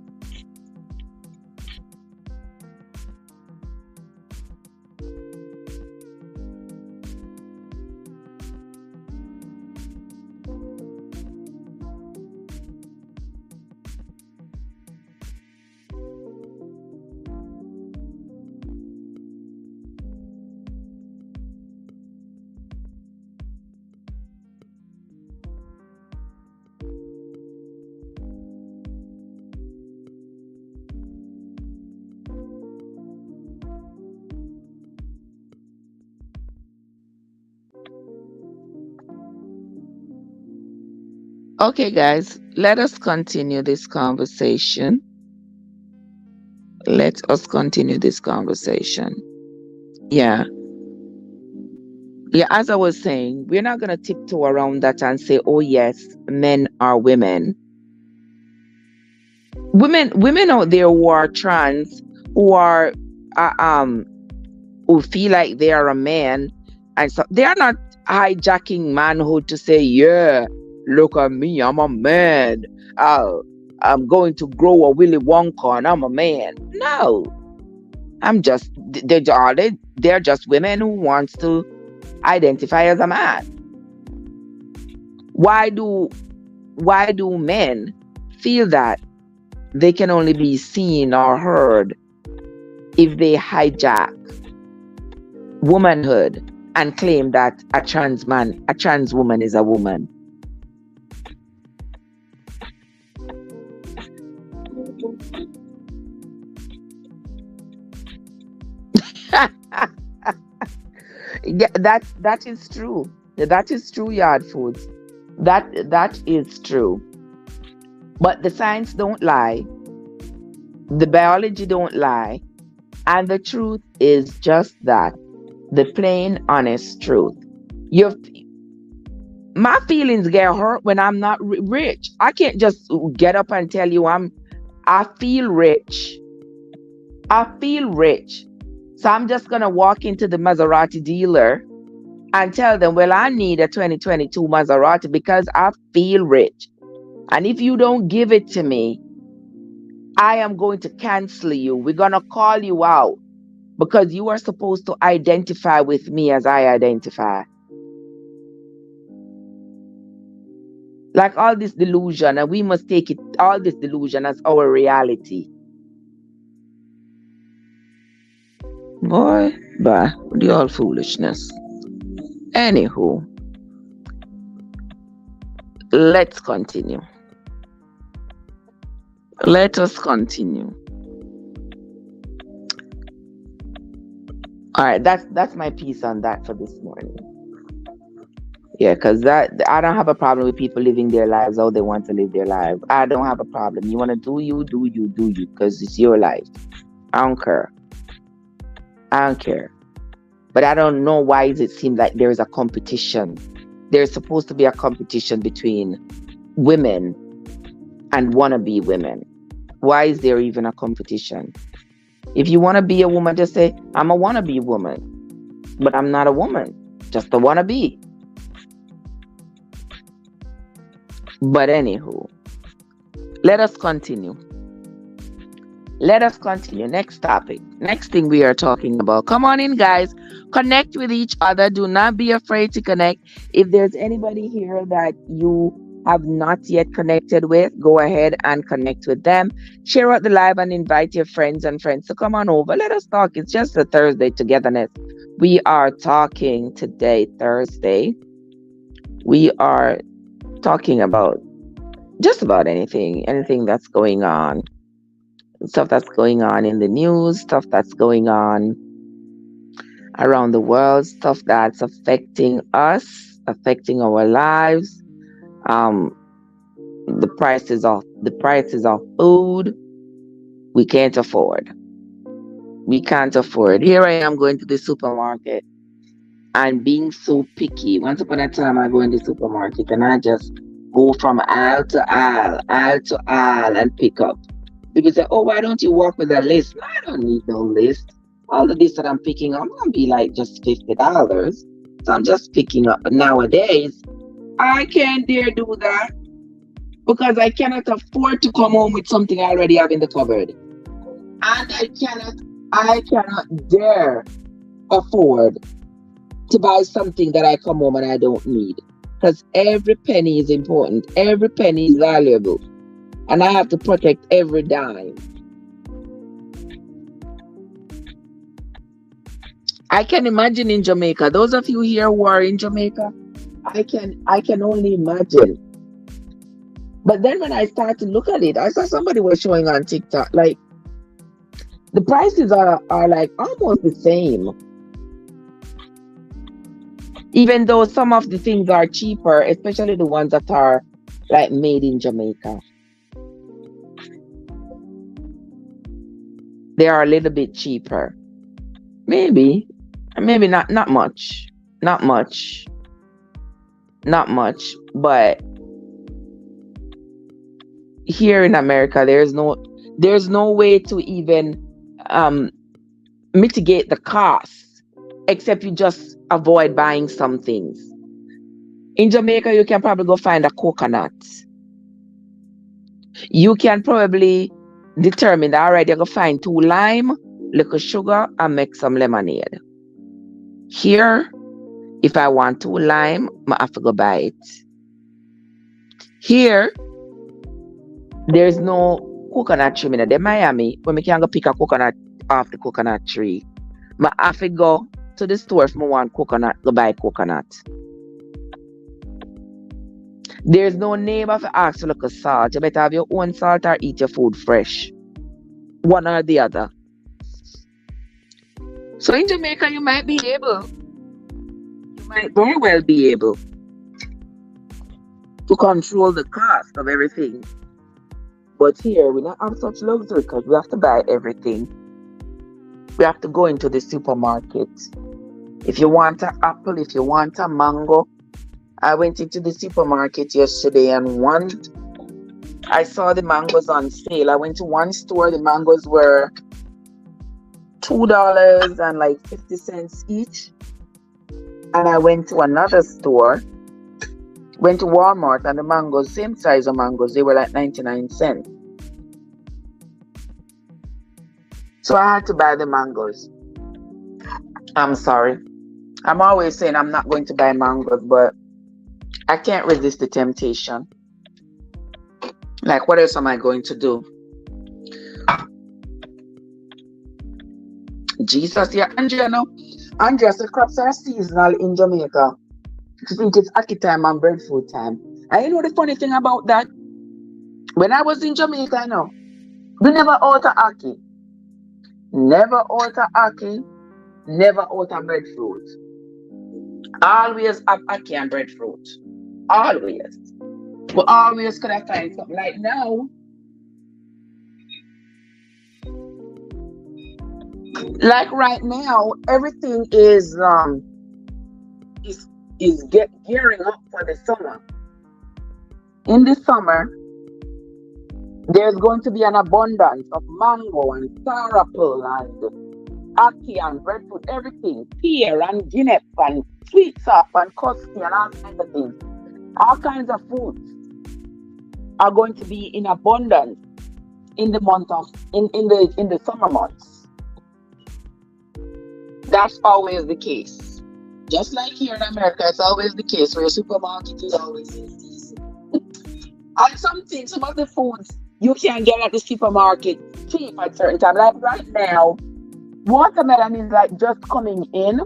Okay, guys, let us continue this conversation. Let us continue this conversation. Yeah. Yeah, as I was saying, we're not going to tiptoe around that and say, oh, yes, men are women. Women out there who are trans, who are, who feel like they are a man, and so they are not hijacking manhood to say, yeah, look at me, I'm a man. I'm going to grow a Willy Wonka and I'm a man. No, they're just women who wants to identify as a man. Why do men feel that they can only be seen or heard if they hijack womanhood and claim that a trans woman is a woman? Yeah, that is true. That is true, Yard Foods. That is true. But the science don't lie. The biology don't lie. And the truth is just that. The plain, honest truth. My feelings get hurt when I'm not rich. I can't just get up and tell you I feel rich. I feel rich. So I'm just going to walk into the Maserati dealer and tell them, well, I need a 2022 Maserati because I feel rich. And if you don't give it to me, I am going to cancel you. We're going to call you out because you are supposed to identify with me as I identify. Like all this delusion, and we must take all this delusion as our reality. Boy, the all foolishness. Anywho, let's continue. Let us continue. All right, that's my piece on that for this morning. Yeah, because I don't have a problem with people living their lives how they want to live their lives. I don't have a problem. You want to do you, because it's your life. I don't care. But But I don't know why does it seem like there is a competition. There's supposed to be a competition between women and wannabe women. Why is there even a competition? If you want to be a woman, just say, I'm a wannabe woman. But I'm not a woman, just a wannabe. But anywho, let us continue. Let us continue. Next topic. Next thing we are talking about. Come on in, guys. Connect with each other. Do not be afraid to connect. If there's anybody here that you have not yet connected with, go ahead and connect with them. Share out the live and invite your friends and friends to come on over. Let us talk. It's just a Thursday togetherness. We are talking today, Thursday. We are talking about just about anything that's going on. Stuff that's going on in the news, stuff that's going on around the world, stuff that's affecting us, affecting our lives. Um, the prices of food we can't afford. We can't afford. Here I am going to the supermarket and being so picky. Once upon a time, I go in the supermarket and I just go from aisle to aisle and pick up. People say, oh, why don't you work with a list? No, I don't need no list. All the list that I'm picking up gonna be like just $50. So I'm just picking up. But nowadays, I can't dare do that because I cannot afford to come home with something I already have in the cupboard. And I cannot dare afford to buy something that I come home and I don't need. Because every penny is important. Every penny is valuable. And I have to protect every dime. I can imagine in Jamaica. Those of you here who are in Jamaica, I can only imagine. But then when I start to look at it, I saw somebody was showing on TikTok, like the prices are like almost the same. Even though some of the things are cheaper, especially the ones that are like made in Jamaica. They are a little bit cheaper. Maybe not much. Not much. But here in America, there's no way to even mitigate the cost except you just avoid buying some things. In Jamaica, you can probably go find a coconut. You can probably determine that, all right, you're going to find 2 lime, little sugar, and make some lemonade. Here, if I want 2 lime, I have to go buy it. Here, there's no coconut tree in Miami, when we can go pick a coconut off the coconut tree. I have to go to the store if I want coconut, go buy coconut. There's no neighbor to ask for look of salt. You better have your own salt or eat your food fresh. One or the other. So in Jamaica, you might very well be able to control the cost of everything. But here, we don't have such luxury because we have to buy everything. We have to go into the supermarket. If you want an apple, if you want a mango. I went into the supermarket yesterday and I saw the mangoes on sale. I went to one store, the mangoes were $2 and like 50 cents each. And I went to another store, went to Walmart, and the mangoes, same size of mangoes, they were like 99 cents. So I had to buy the mangoes. I'm sorry. I'm always saying I'm not going to buy mangoes, but I can't resist the temptation. Like, what else am I going to do? Jesus, yeah, Andrea, no. Andrea, so crops are seasonal in Jamaica. I think it's ackee time and breadfruit time. And you know the funny thing about that? When I was in Jamaica, no, we never alter ackee. Never alter ackee. Never alter breadfruit. Always have ackee and breadfruit. Always. But always could I find something like now. Like right now, everything is gearing up for the summer. In the summer, there's going to be an abundance of mango and star apple and ackee and breadfruit, everything, pear and guinea and sweet sop and custard and all kinds of things. All kinds of fruits are going to be in abundance in the month of in the summer months. That's always the case. Just like here in America, it's always the case where a supermarket is always in season. And some of the foods you can get at the supermarket cheap at certain time. Like right now, watermelon is like just coming in.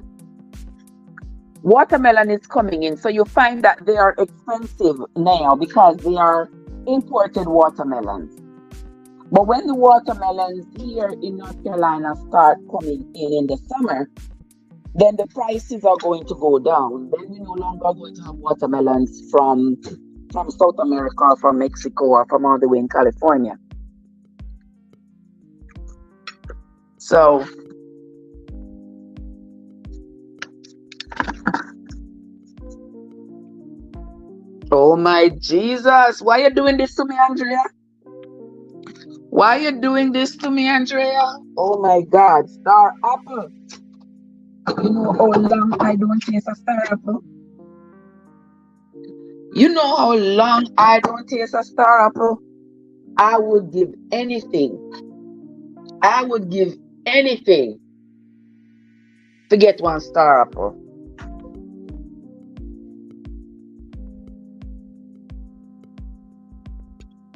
Watermelon is coming in, so you find that they are expensive now because they are imported watermelons. But when the watermelons here in North Carolina start coming in the summer, then the prices are going to go down. Then we no longer going to have watermelons from South America or from Mexico or from all the way in California. So oh my Jesus, why are you doing this to me, Andrea? Why are you doing this to me, Andrea? Oh my God, star apple. You know how long I don't taste a star apple? You know how long I don't taste a star apple? I would give anything. I would give anything to get one star apple.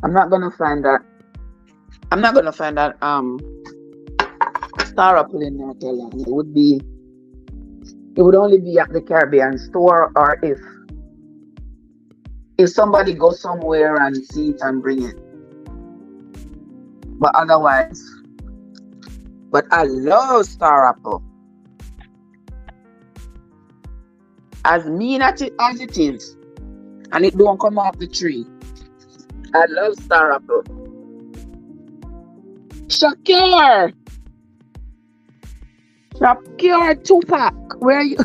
I'm not gonna find that. I'm not gonna find that star apple in North Carolina. It would only be at the Caribbean store, or if somebody goes somewhere and see it and bring it. But otherwise, but I love star apple. As mean as it is, and it don't come off the tree. I love star apple. Shakir Tupac, where are you?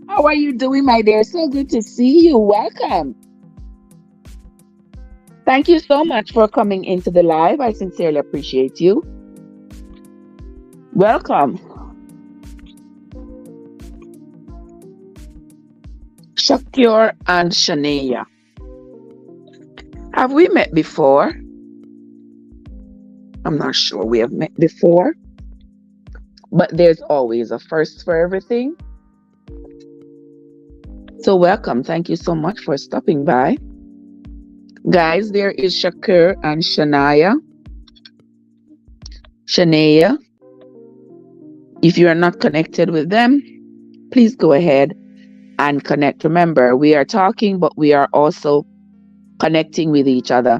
How are you doing, my dear? So good to see you. Welcome. Thank you so much for coming into the live. I sincerely appreciate you. Welcome. Shakir and Shania. Have we met before? I'm not sure we have met before. But there's always a first for everything. So welcome. Thank you so much for stopping by. Guys, there is Shakir and Shania. If you are not connected with them, please go ahead and connect. Remember, we are talking, but we are also connecting with each other.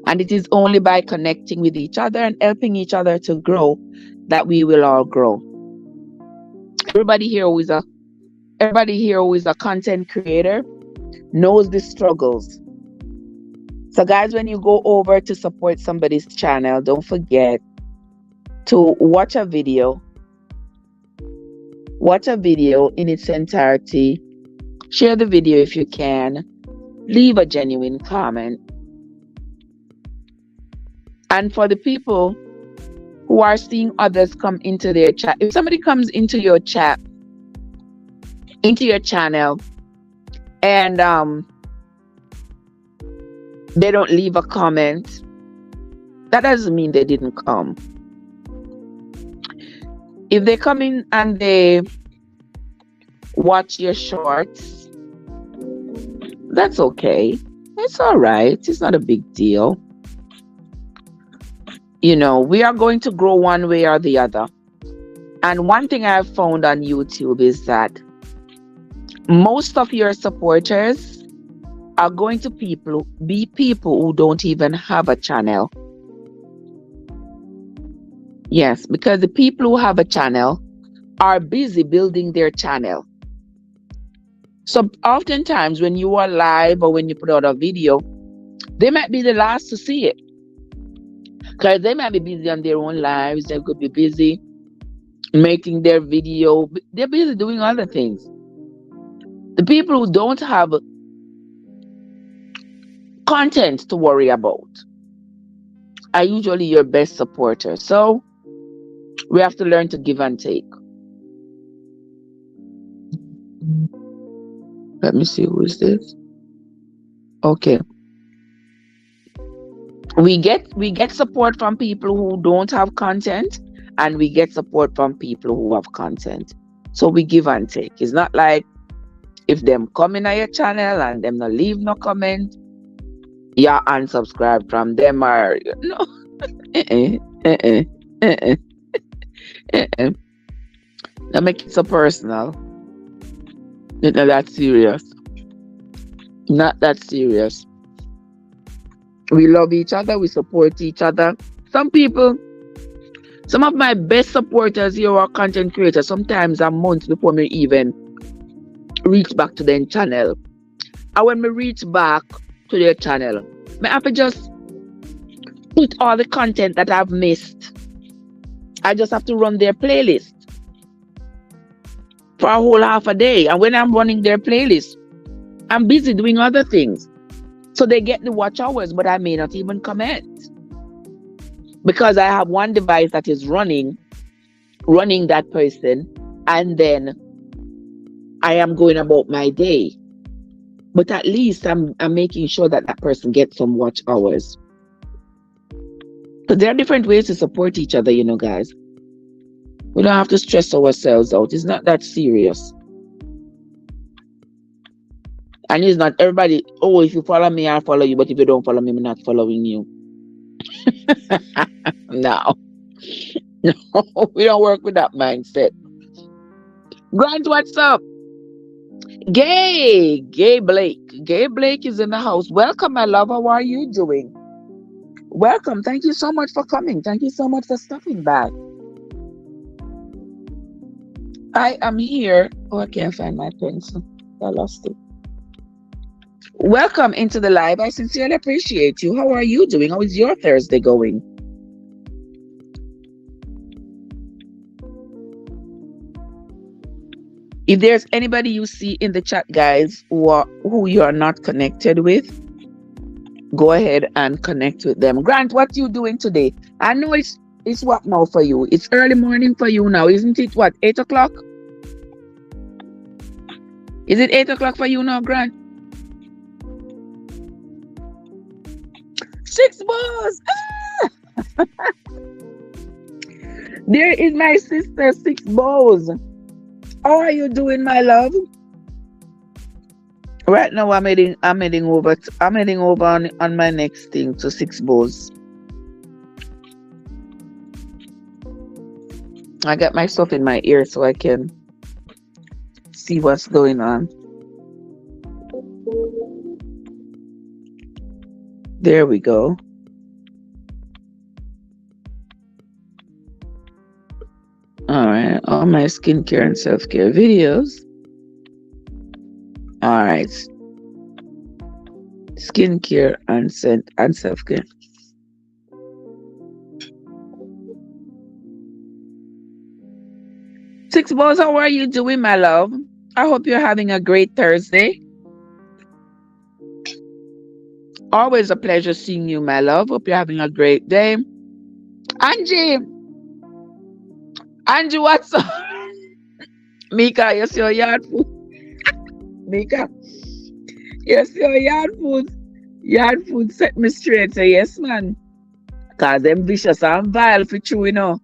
And it is only by connecting with each other and helping each other to grow that we will all grow. Everybody here who is a content creator knows the struggles. So guys, when you go over to support somebody's channel, don't forget to watch a video in its entirety. Share the video if you can. Leave a genuine comment. And for the people who are seeing others come into their chat, if somebody comes into your chat, into your channel, and they don't leave a comment, that doesn't mean they didn't come. If they come in and they watch your shorts, that's okay. It's all right. It's not a big deal. You know, we are going to grow one way or the other. And one thing I've found on YouTube is that most of your supporters are going to be people who don't even have a channel. Yes, because the people who have a channel are busy building their channel. So oftentimes when you are live or when you put out a video, they might be the last to see it. Because they might be busy on their own lives. They could be busy making their video. They're busy doing other things. The people who don't have content to worry about are usually your best supporters. So we have to learn to give and take. Let me see, who is this? Okay. We get support from people who don't have content, and we get support from people who have content. So we give and take. It's not like if them come in on your channel and them not leave no comment, yeah, unsubscribe from them, or no. Don't make it so personal. It's not that serious. Not that serious. We love each other. We support each other. Some of my best supporters here are content creators. Sometimes a month before me even reach back to their channel. And when me reach back to their channel, I have to just put all the content that I've missed. I just have to run their playlist for a whole half a day. And when I'm running their playlist, I'm busy doing other things. So they get the watch hours, but I may not even comment. Because I have one device that is running that person, and then I am going about my day. But at least I'm making sure that person gets some watch hours. But there are different ways to support each other, guys. We don't have to stress ourselves out. It's not that serious. And it's not everybody, oh, if you follow me, I'll follow you. But if you don't follow me, I'm not following you. No. No, we don't work with that mindset. Grant, what's up? Gay Blake. Gay Blake is in the house. Welcome, my love. How are you doing? Welcome. Thank you so much for coming. Thank you so much for stopping by. I am here. Oh, I can't find my pencil. I lost it. Welcome into the live. I sincerely appreciate you. How are you doing? How is your Thursday going? If there's anybody you see in the chat, guys, who you are not connected with, go ahead and connect with them. Grant, what you doing today? I know it's what now for you? It's early morning for you now, isn't it? What, 8 o'clock? Is it 8 o'clock for you now, Grant? 6 balls. Ah! There is my sister, 6 balls. How are you doing, my love? Right now, I'm heading over on my next thing to 6 balls. I got my stuff in my ear so I can see what's going on. There we go. All right, all my skincare and self-care videos. All right, skincare and self-care. Six Balls, how are you doing, my love? I hope you're having a great Thursday. Always a pleasure seeing you, my love. Hope you're having a great day. Angie, what's up? Mika, you see your yard food? Mika, you see your yard food? Yard food set me straight. Say, yes, man. Because them vicious and vile for you,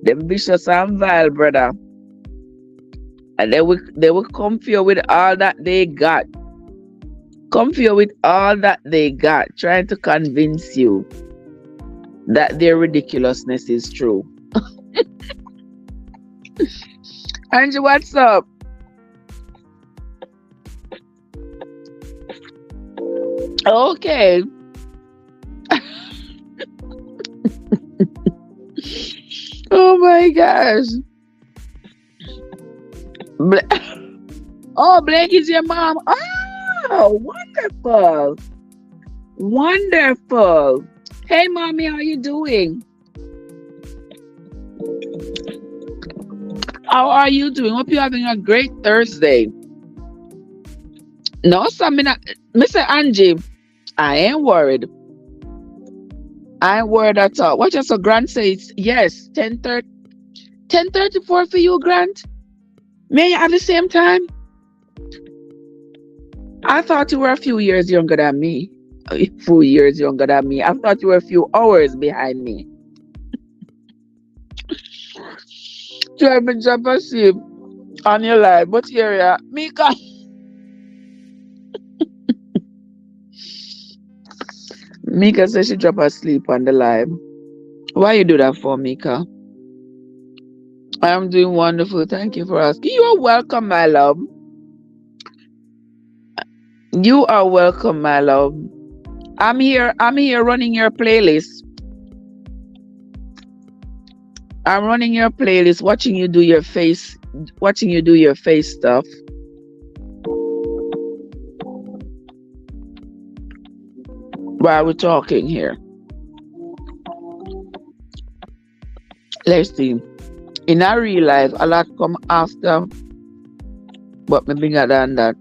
Them vicious and vile, brother. And they will come for you with all that they got. Come for you with all that they got, trying to convince you that their ridiculousness is true. Angie, what's up? Okay. Oh my gosh. Oh, Blake is your mom. Oh, wonderful. Wonderful. Hey, mommy, how you doing? How are you doing? Hope you're having a great Thursday. No, Samina, Mr. Angie, I ain't worried. I ain't worried at all. What just a Grant says? Yes, 10:30, 10:34 for you, Grant. May at the same time? I thought you were a few years younger than me. A few years younger than me. I thought you were a few hours behind me. Trev and drop asleep on your live. But here you are. Mika. Mika says she drop asleep on the live. Why you do that for, Mika? I am doing wonderful. Thank you for asking. You are welcome, my love. You are welcome, my love. I'm here running your playlist. I'm running your playlist, watching you do your face stuff. While we're talking here. Let's see. In our real life, a lot come after, but me bigger than that.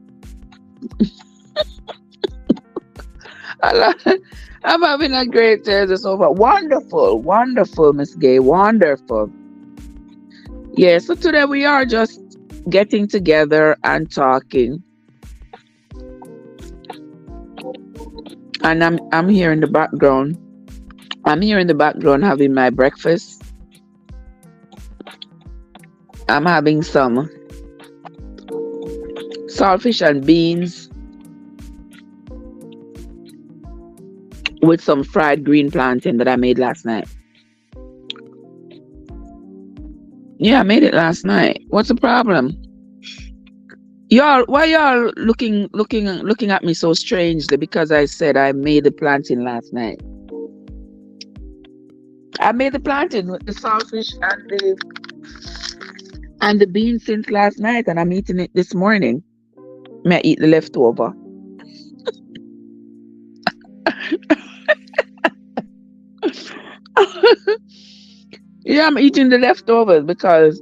A lot. I'm having a great Thursday so far. Wonderful, wonderful, Miss Gay. Wonderful. Yeah, so today we are just getting together and talking. And I'm here in the background. I'm here in the background having my breakfast. I'm having some saltfish and beans with some fried green plantain that I made last night. Yeah, I made it last night. What's the problem? Why y'all looking at me so strangely because I said I made the plantain last night? I made the plantain with the saltfish and the beans since last night, and I'm eating it this morning. May I eat the leftover? Yeah, I'm eating the leftovers because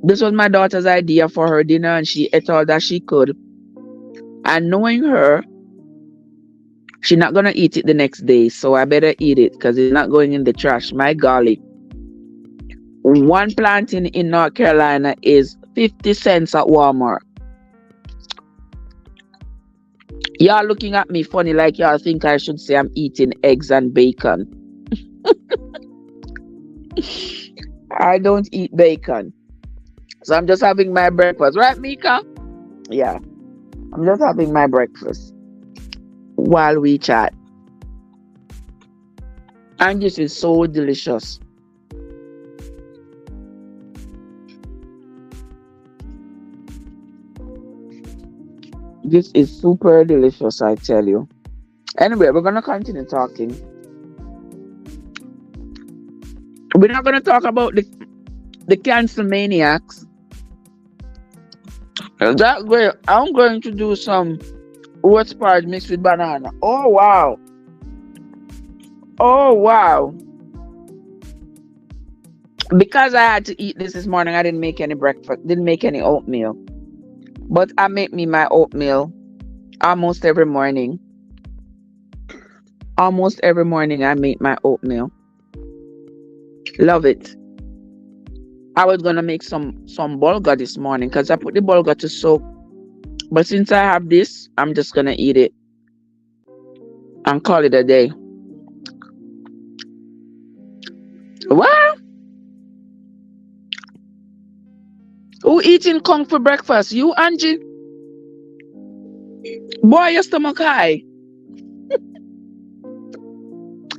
this was my daughter's idea for her dinner, and she ate all that she could. And knowing her, she's not gonna eat it the next day, so I better eat it because it's not going in the trash. My golly. One plantain in North Carolina is 50 cents at Walmart. Y'all looking at me funny like y'all think I should say I'm eating eggs and bacon. I don't eat bacon. So I'm just having my breakfast. Right, Mika? Yeah. I'm just having my breakfast while we chat. And this is so delicious. This is super delicious, I tell you. Anyway, we're going to continue talking. We're not going to talk about the cancel maniacs. That way, I'm going to do some oat porridge mixed with banana. Oh, wow. Oh, wow. Because I had to eat this morning, I didn't make any breakfast, didn't make any oatmeal. But I make me my oatmeal almost every morning. Almost every morning I make my oatmeal. Love it. I was gonna make some bulgur this morning because I put the bulgur to soak. But since I have this, I'm just gonna eat it and call it a day. Well, who eating kong for breakfast? You, Angie? Boy, your stomach high.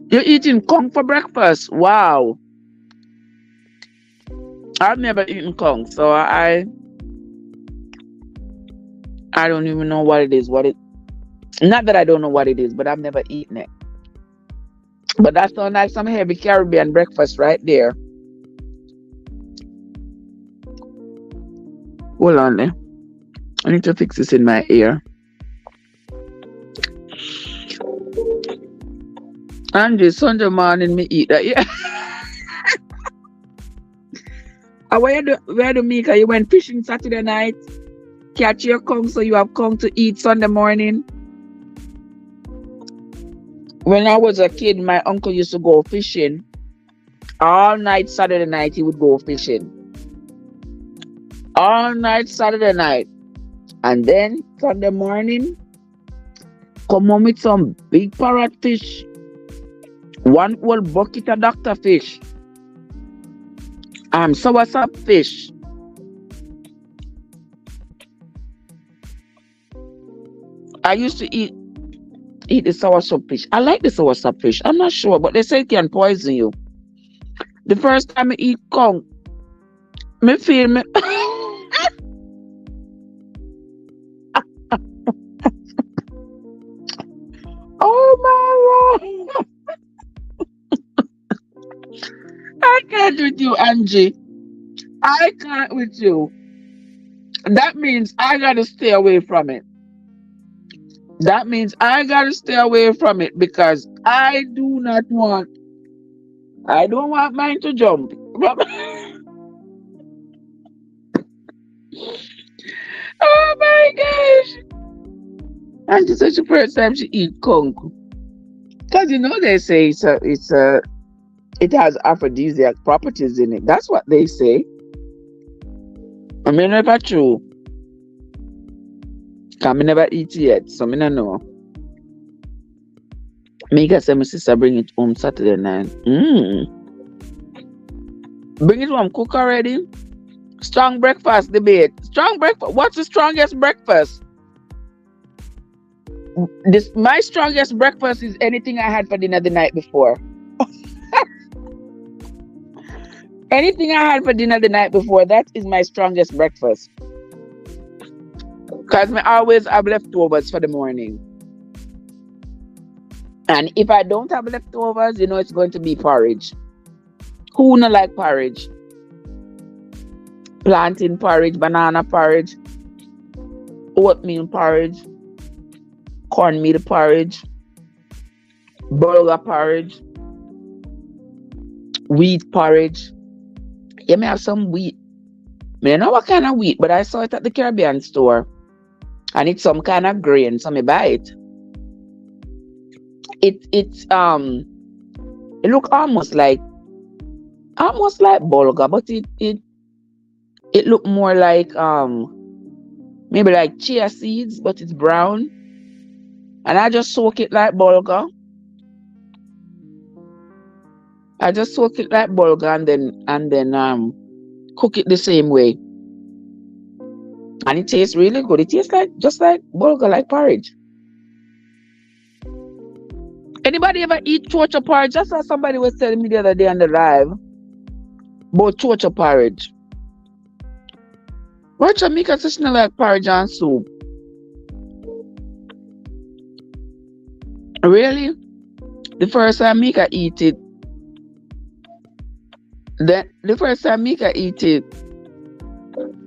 You're eating kong for breakfast. Wow. I've never eaten kong, so I don't even know what it is. Not that I don't know what it is, but I've never eaten it. But that sounds like some heavy Caribbean breakfast right there. Hold on there. I need to fix this in my ear. Angie, Sunday morning me eat that. Yeah. And where do Mika? You went fishing Saturday night, catch your conch, so you have conch to eat Sunday morning. When I was a kid, my uncle used to go fishing. All night Saturday night, he would go fishing. All night Saturday night. And then Sunday morning, come home with some big parrot fish, one whole bucket of doctor fish, soursop fish. I used to eat the soursop fish. I like the soursop fish. I'm not sure, but they say it can poison you. The first time I eat conch, me feel me. Oh my Lord. I can't with you, Angie. I can't with you. That means I gotta stay away from it. That means I gotta stay away from it because I don't want mine to jump. Oh my gosh. And this is the first time she eat conch. Because they say it has aphrodisiac properties in it. That's what they say. I mean, never true. Cause me never eat it yet, so me don't know. Mika said my sister bring it home Saturday night. Bring it home, cook already. Strong breakfast debate. Strong breakfast. What's the strongest breakfast? My strongest breakfast is anything I had for dinner the night before. Anything I had for dinner the night before, that is my strongest breakfast. Because I always have leftovers for the morning. And if I don't have leftovers, it's going to be porridge. Who not like porridge? Plantain porridge, banana porridge, oatmeal porridge, cornmeal porridge, bulgur porridge, wheat porridge. You may have some wheat. I don't know what kind of wheat, but I saw it at the Caribbean store. And it's some kind of grain, so I buy it. It look almost like bulgur, but it look more like maybe like chia seeds, but it's brown. And I just soak it like bulgur. And then cook it the same way. And it tastes really good. It tastes just like bulgur, like porridge. Anybody ever eat chocha porridge? That's what somebody was telling me the other day on the live about chocha porridge. Watch Mika says she like porridge and soup. Really? The first time Mika eat it,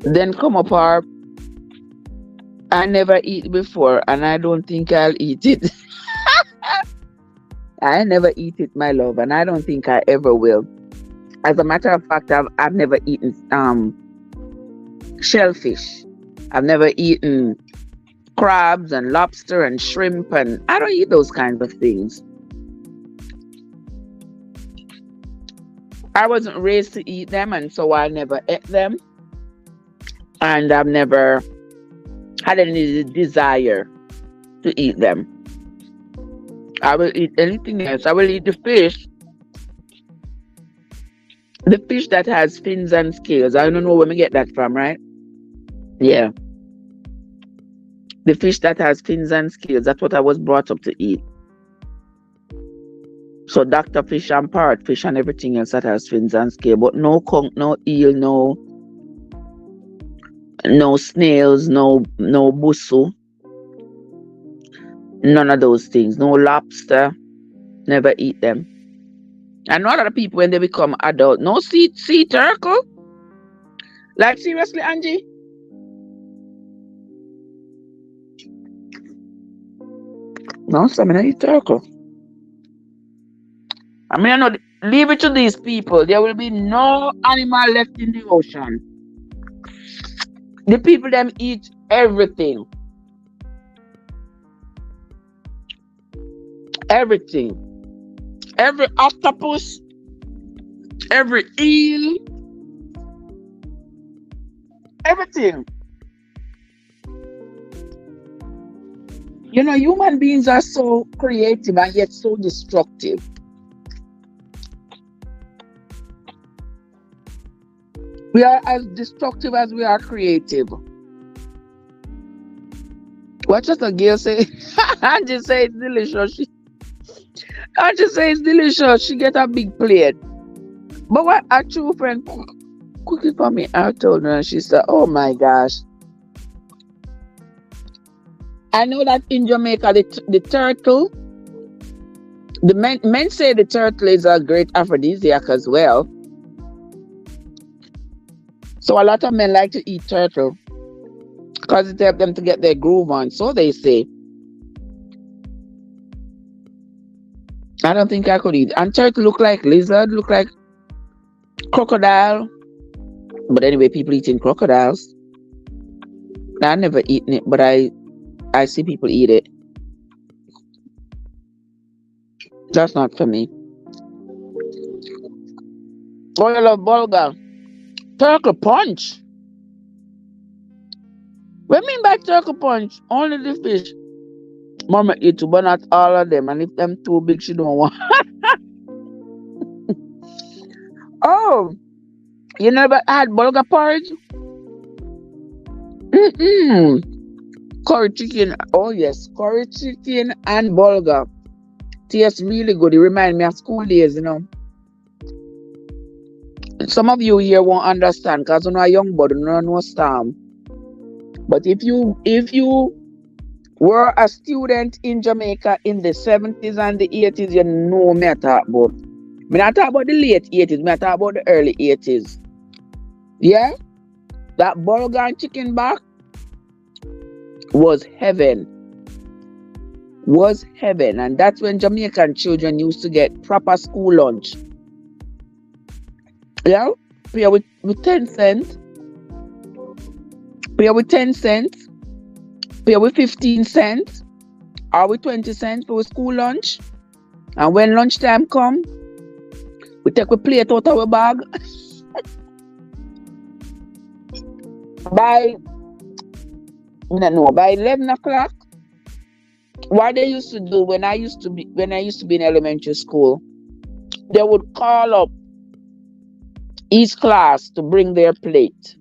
then come apart. I never eat before, and I don't think I'll eat it. I never eat it, my love, and I don't think I ever will. As a matter of fact, I've never eaten shellfish. I've never eaten crabs and lobster and shrimp, and I don't eat those kinds of things. I wasn't raised to eat them, and so I never ate them. And I've never had any desire to eat them. I will eat anything else. I will eat the fish. The fish that has fins and scales. I don't know where we get that from, right? Yeah. The fish that has fins and scales. That's what I was brought up to eat. So doctor fish and parrot fish and everything else that has fins and scales. But no conch, no eel, no snails, no busu. None of those things. No lobster. Never eat them. And a lot of people, when they become adult, no sea turtle. Like seriously, Angie? No, I eat turtle. I mean, I know, leave it to these people. There will be no animal left in the ocean. The people them eat everything, everything, every octopus, every eel, everything. You know, human beings are so creative and yet so destructive. We are as destructive as we are creative. What just a girl say? Angie say it's delicious. Angie say it's delicious. She get a big plate. But what a true friend cook it for me. I told her and she said, "Oh my gosh." I know that in Jamaica the turtle, the men say the turtle is a great aphrodisiac as well. So a lot of men like to eat turtle because it helps them to get their groove on. So they say. I don't think I could eat. And turtle look like lizard, look like crocodile. But anyway, people eating crocodiles. I never eaten it, but I see people eat it. That's not for me. Oh, you love bulgur. Turkey punch. What I mean by turkey punch? Only the fish. Mama eat too, but not all of them. And if them too big, she don't want. Oh, you never had bulgur porridge? Mm-mm. Curry chicken. Oh yes, curry chicken and bulgur. Tastes really good. It reminds me of school days, you know. Some of you here won't understand because you're not young, but you don't know Storm. But if you were a student in Jamaica in the 70s and the 80s, you know me I talk about. Me not talk about the late 80s, me I talk about the early 80s. Yeah? That bulgur and chicken back was heaven. Was heaven. And that's when Jamaican children used to get proper school lunch. Yeah? Pay with 10 cents. Pay with 10 cents. Pay with 15 cents. Or with 20 cents for school lunch. And when lunchtime come, we take a plate out of our bag. by 11 o'clock, what they used to do when I used to be in elementary school, they would call up each class to bring their plate.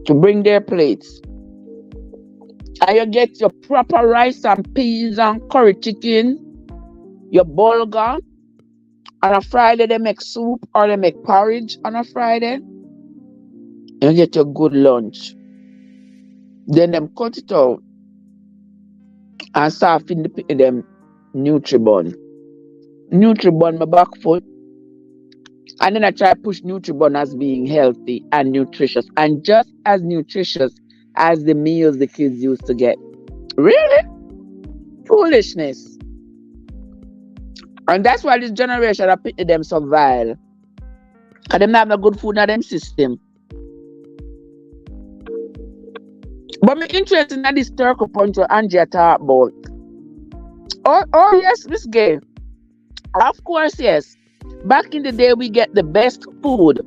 To bring their plates. And you get your proper rice and peas and curry chicken, your bulgur. On a Friday they make soup or they make porridge on a Friday. You get your good lunch. Then them cut it out and start feeding them Nutribun. Nutribun my back foot. And then I try to push Nutribun as being healthy and nutritious. And just as nutritious as the meals the kids used to get. Really? Foolishness. And that's why this generation are pity them so vile. Because them not have no good food in them system. But me interested in this turkey punch what Angie talk about. Oh yes, Miss Gay. Of course, yes. Back in the day, we get the best food.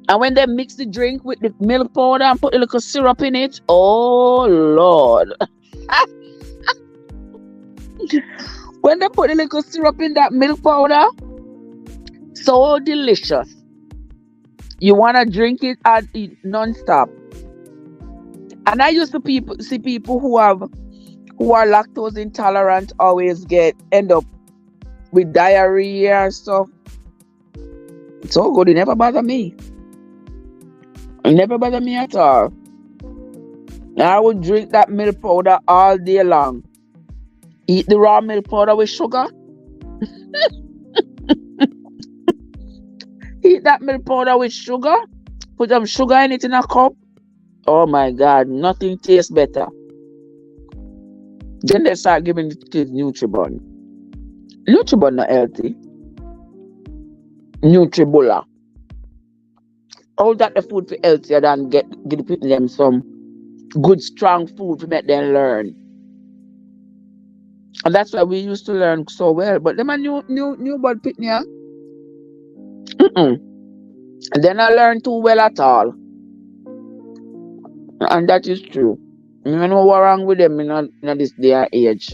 And when they mix the drink with the milk powder and put a little syrup in it, oh Lord. When they put a little syrup in that milk powder, so delicious. You want to drink it and eat non-stop. And I used to see people who are lactose intolerant always end up with diarrhea and stuff. It's so good. It never bother me. It never bother me at all. I would drink that milk powder all day long. Eat the raw milk powder with sugar. Eat that milk powder with sugar. Put some sugar in it in a cup. Oh my God, nothing tastes better. Then they start giving the kids Nutribun. Nutribun not healthy. Nutribullet. All that the food for healthier than give them some good strong food to make them learn. And that's why we used to learn so well. But them a new bud pitney. Mm-mm. They not learn too well at all. And that is true. You know what wrong with them in this day and age.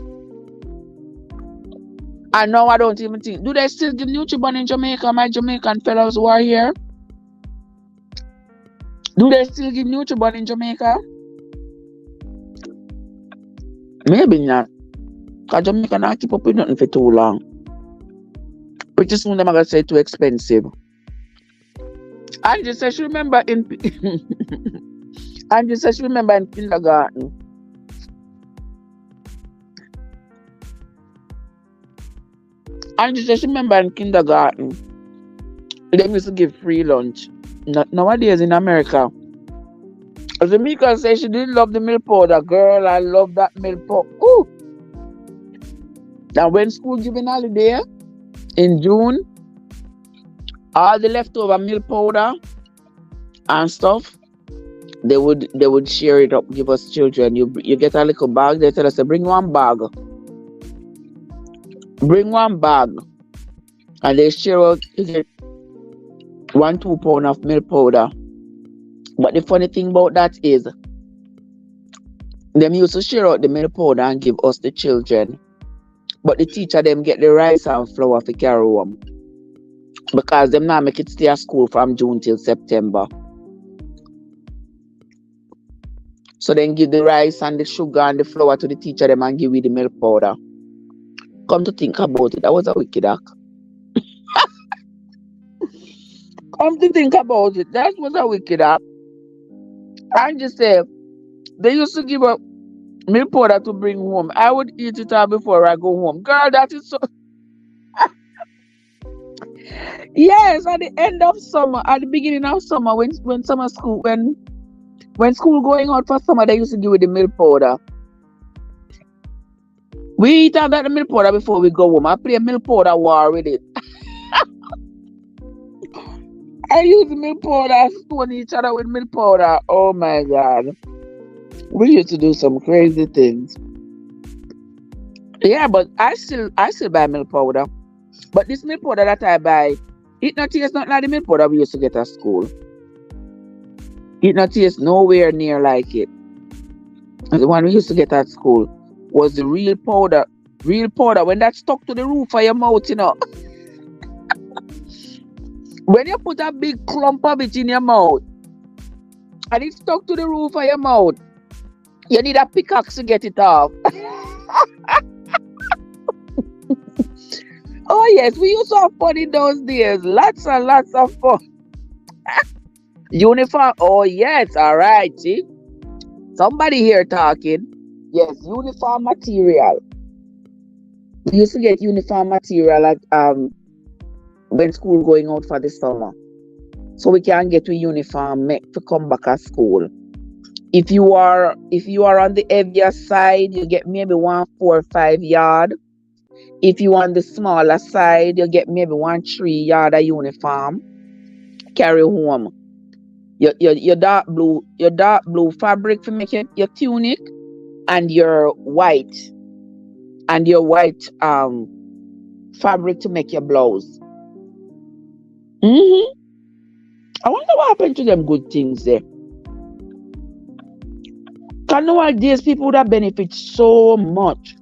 And now I don't even think. Do they still give Nutribun in Jamaica? My Jamaican fellows who are here. Do they still give Nutribun in Jamaica? Maybe not. Because Jamaica not keep up with nothing for too long. Pretty soon them are gonna say too expensive. Angie says she remember in Angie says she remember in kindergarten. Angie says she remember in kindergarten. They used to give free lunch. Nowadays in America. As Mika says she didn't love the milk powder. Girl, I love that milk powder. Ooh. Now when school giving holiday in June, all the leftover milk powder and stuff, they would share it up, give us children. You get a little bag. They tell us to bring one bag. Bring one bag, and they share out. You get 1-2 pound of milk powder. But the funny thing about that is, them used to share out the milk powder and give us the children. But the teacher them get the rice and flour to carry home. Because them now make it stay at school from June till September. So then give the rice and the sugar and the flour to the teacher them and give you the milk powder. Come to think about it, that was a wicked act. Come to think about it, that was a wicked act. And just say, they used to give up milk powder to bring home. I would eat it all before I go home. Girl, that is so... Yes, at the end of summer, at the beginning of summer, when summer school, when school going out for summer, they used to give you the milk powder. We eat all that the milk powder before we go home. I play a milk powder war with it. I use milk powder, stone each other with milk powder. Oh my God. We used to do some crazy things. Yeah, but I still buy milk powder. But this milk powder that I buy, it not tastes not like the milk powder we used to get at school. It not tastes nowhere near like it. And the one we used to get at school was the real powder. Real powder. When that stuck to the roof of your mouth, you know. When you put a big clump of it in your mouth and it stuck to the roof of your mouth, you need a pickaxe to get it off. Oh yes, we used to have fun in those days. Lots and lots of fun. Uniform. Oh yes, all right. See? Somebody here talking. Yes, uniform material. We used to get uniform material at when school going out for the summer. So we can get a uniform make to come back at school. If you are on the heavier side, you get maybe 1 4 or 5 yard. If you on the smaller side, you get maybe 1 3 yard of uniform. Carry home. Your dark blue fabric to make your tunic, and your white fabric to make your blouse. I wonder what happened to them good things there. Because nowadays people would have benefit so much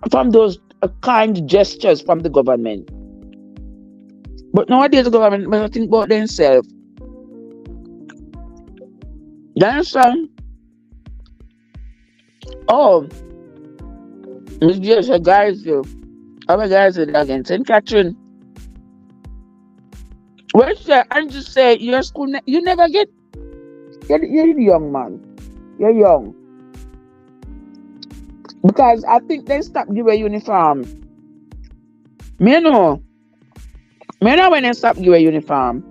from those kind gestures from the government. But nowadays the government must think about themselves. You understand? Oh, it's just a guys here. Other guys are again. St. Catherine. Where's that? And just say your school you never get. You're young man. You're young. Because I think they stopped giving uniform. Me know when they stopped giving uniform.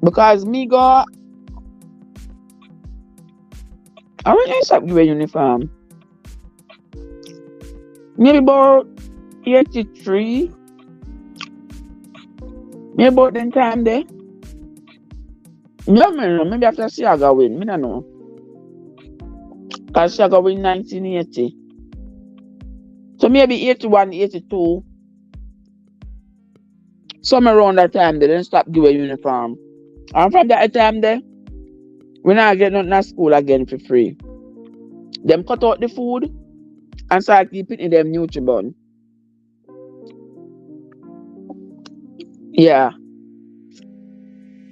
Because me go I when I stop giving uniform? Maybe about 83. Maybe about then time there. No, man, maybe after Siaga win. Me don't know. Because Siaga win 1980. So maybe 81, 82. Somewhere around that time they didn't stop giving uniform. And from that time there, we not get nothing at school again for free. Them cut out the food and start keeping in them Nutribun. Yeah.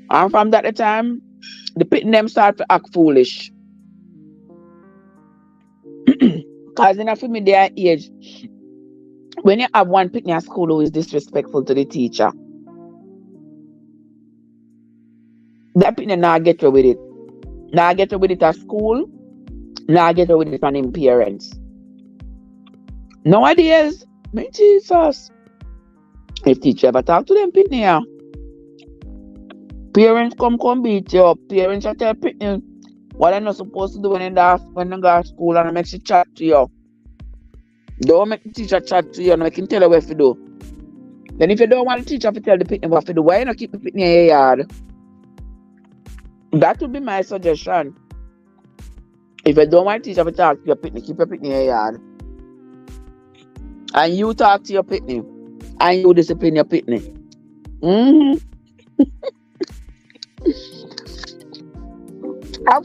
And from that time, the pitting them start to act foolish. Because in a familiar age, when you have one pitney at school who is disrespectful to the teacher, that pitney now get away with it. Now get away with it at school, now get away with it on him parents. Nowadays, my Jesus, if teacher ever talk to them pitney, parents come beat you up. Parents are tell pitney what they're not supposed to do when they go to school and make you chat to you. Don't make the teacher chat to you and make him tell you what to do. Then if you don't want the teacher to tell the pitney what to do, why you not keep the pitney in your yard? That would be my suggestion. If you don't want the teacher to talk to your pitney, keep your pitney in your yard. And you talk to your pitney. And you discipline your pitney.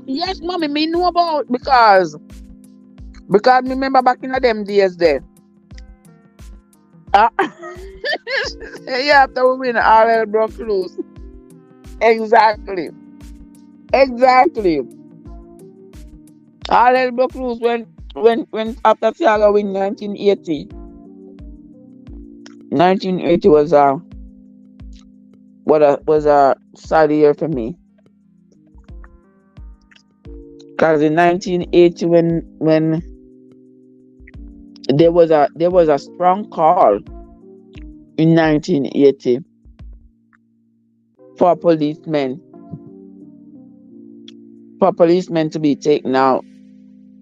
Yes, mommy, me know about because remember back in them days there. Yeah, after we win, all hell broke loose. Exactly. All hell broke loose when after Thiago win 1980. 1980 was a sad year for me. Because in 1980 when there was a strong call in 1980 for policemen to be taken out.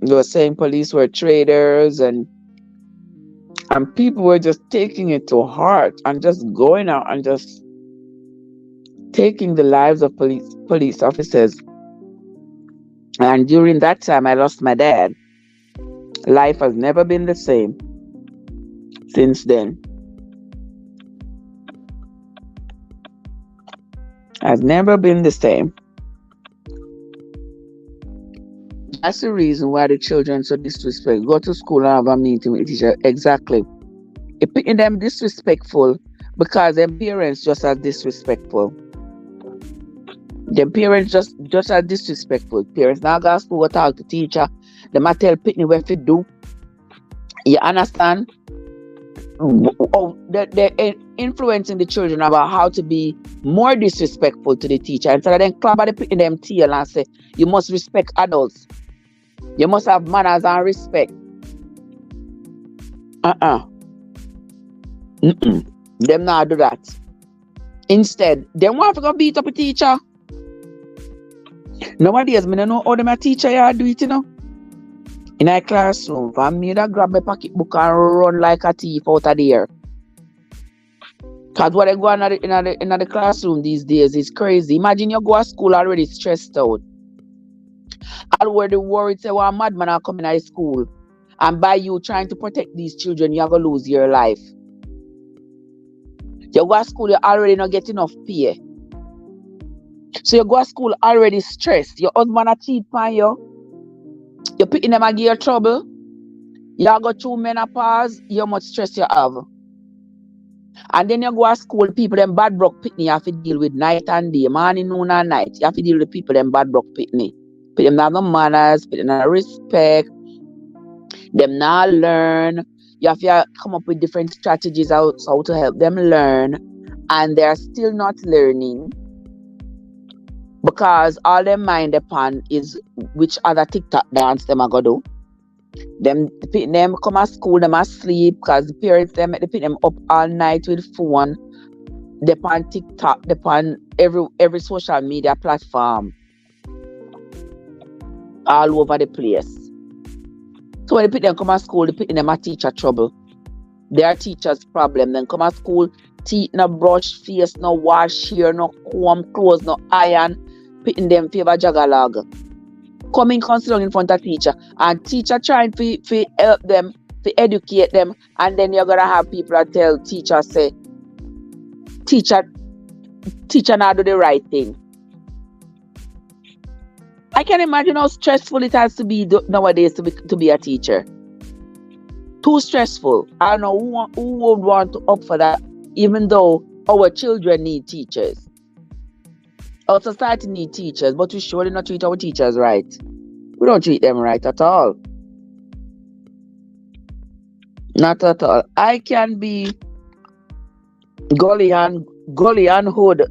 They were saying police were traitors and people were just taking it to heart and just going out and just taking the lives of police officers. And during that time, I lost my dad. Life has never been the same since then. Has never been the same. That's the reason why the children so disrespectful. Go to school and have a meeting with teacher. Exactly. It picking them disrespectful because their parents just are disrespectful. The parents just are disrespectful. Parents now go to school, go talk to teacher. They might tell Pitney what to do. You understand? Oh, they're influencing the children about how to be more disrespectful to the teacher. Instead of them clap at the Pitney them tail and say, you must respect adults. You must have manners and respect. Them not do that. Instead, them want to go beat up a teacher. Nowadays, I don't know how them a teacher you do it, you know. In a classroom, for me that grab my pocketbook and run like a thief out of there. Because what they go on in the classroom these days is crazy. Imagine you go to school already stressed out. Already worried say one madman are coming out of school. And by you trying to protect these children, you're going to lose your life. You go to school, you already not get enough pay. So you go to school already stressed. Your husband a cheat on you. You're picking them and give you trouble. You go through menopause, how much stress you have. And then you go to school, people them bad broke pitney, you have to deal with night and day, morning, noon and night. You have to deal with people them bad broke pitney. People them have no manners, people them have no respect. Them not learn. You have to come up with different strategies how to help them learn. And they're still not learning. Because all them mind upon is which other TikTok dance them are gonna do. Them come to school, them asleep because the parents them make them up all night with phone. They on TikTok, they on every social media platform. all over the place. So when the pit them come to school, the pit them a teacher trouble. They are teacher's problem. Then come to school, teeth no brush, face no wash, hair no comb, clothes no iron, pitting them favor jagalog. Coming constantly in front of teacher, and teacher trying to help them, to educate them, and then you're gonna have people that tell teacher say, teacher not do the right thing. I can imagine how stressful it has to be nowadays to be a teacher. Too stressful. I don't know who would want to opt for that, even though our children need teachers. Our society need teachers, but we surely not treat our teachers right. We don't treat them right at all. Not at all. I can be gully and hood.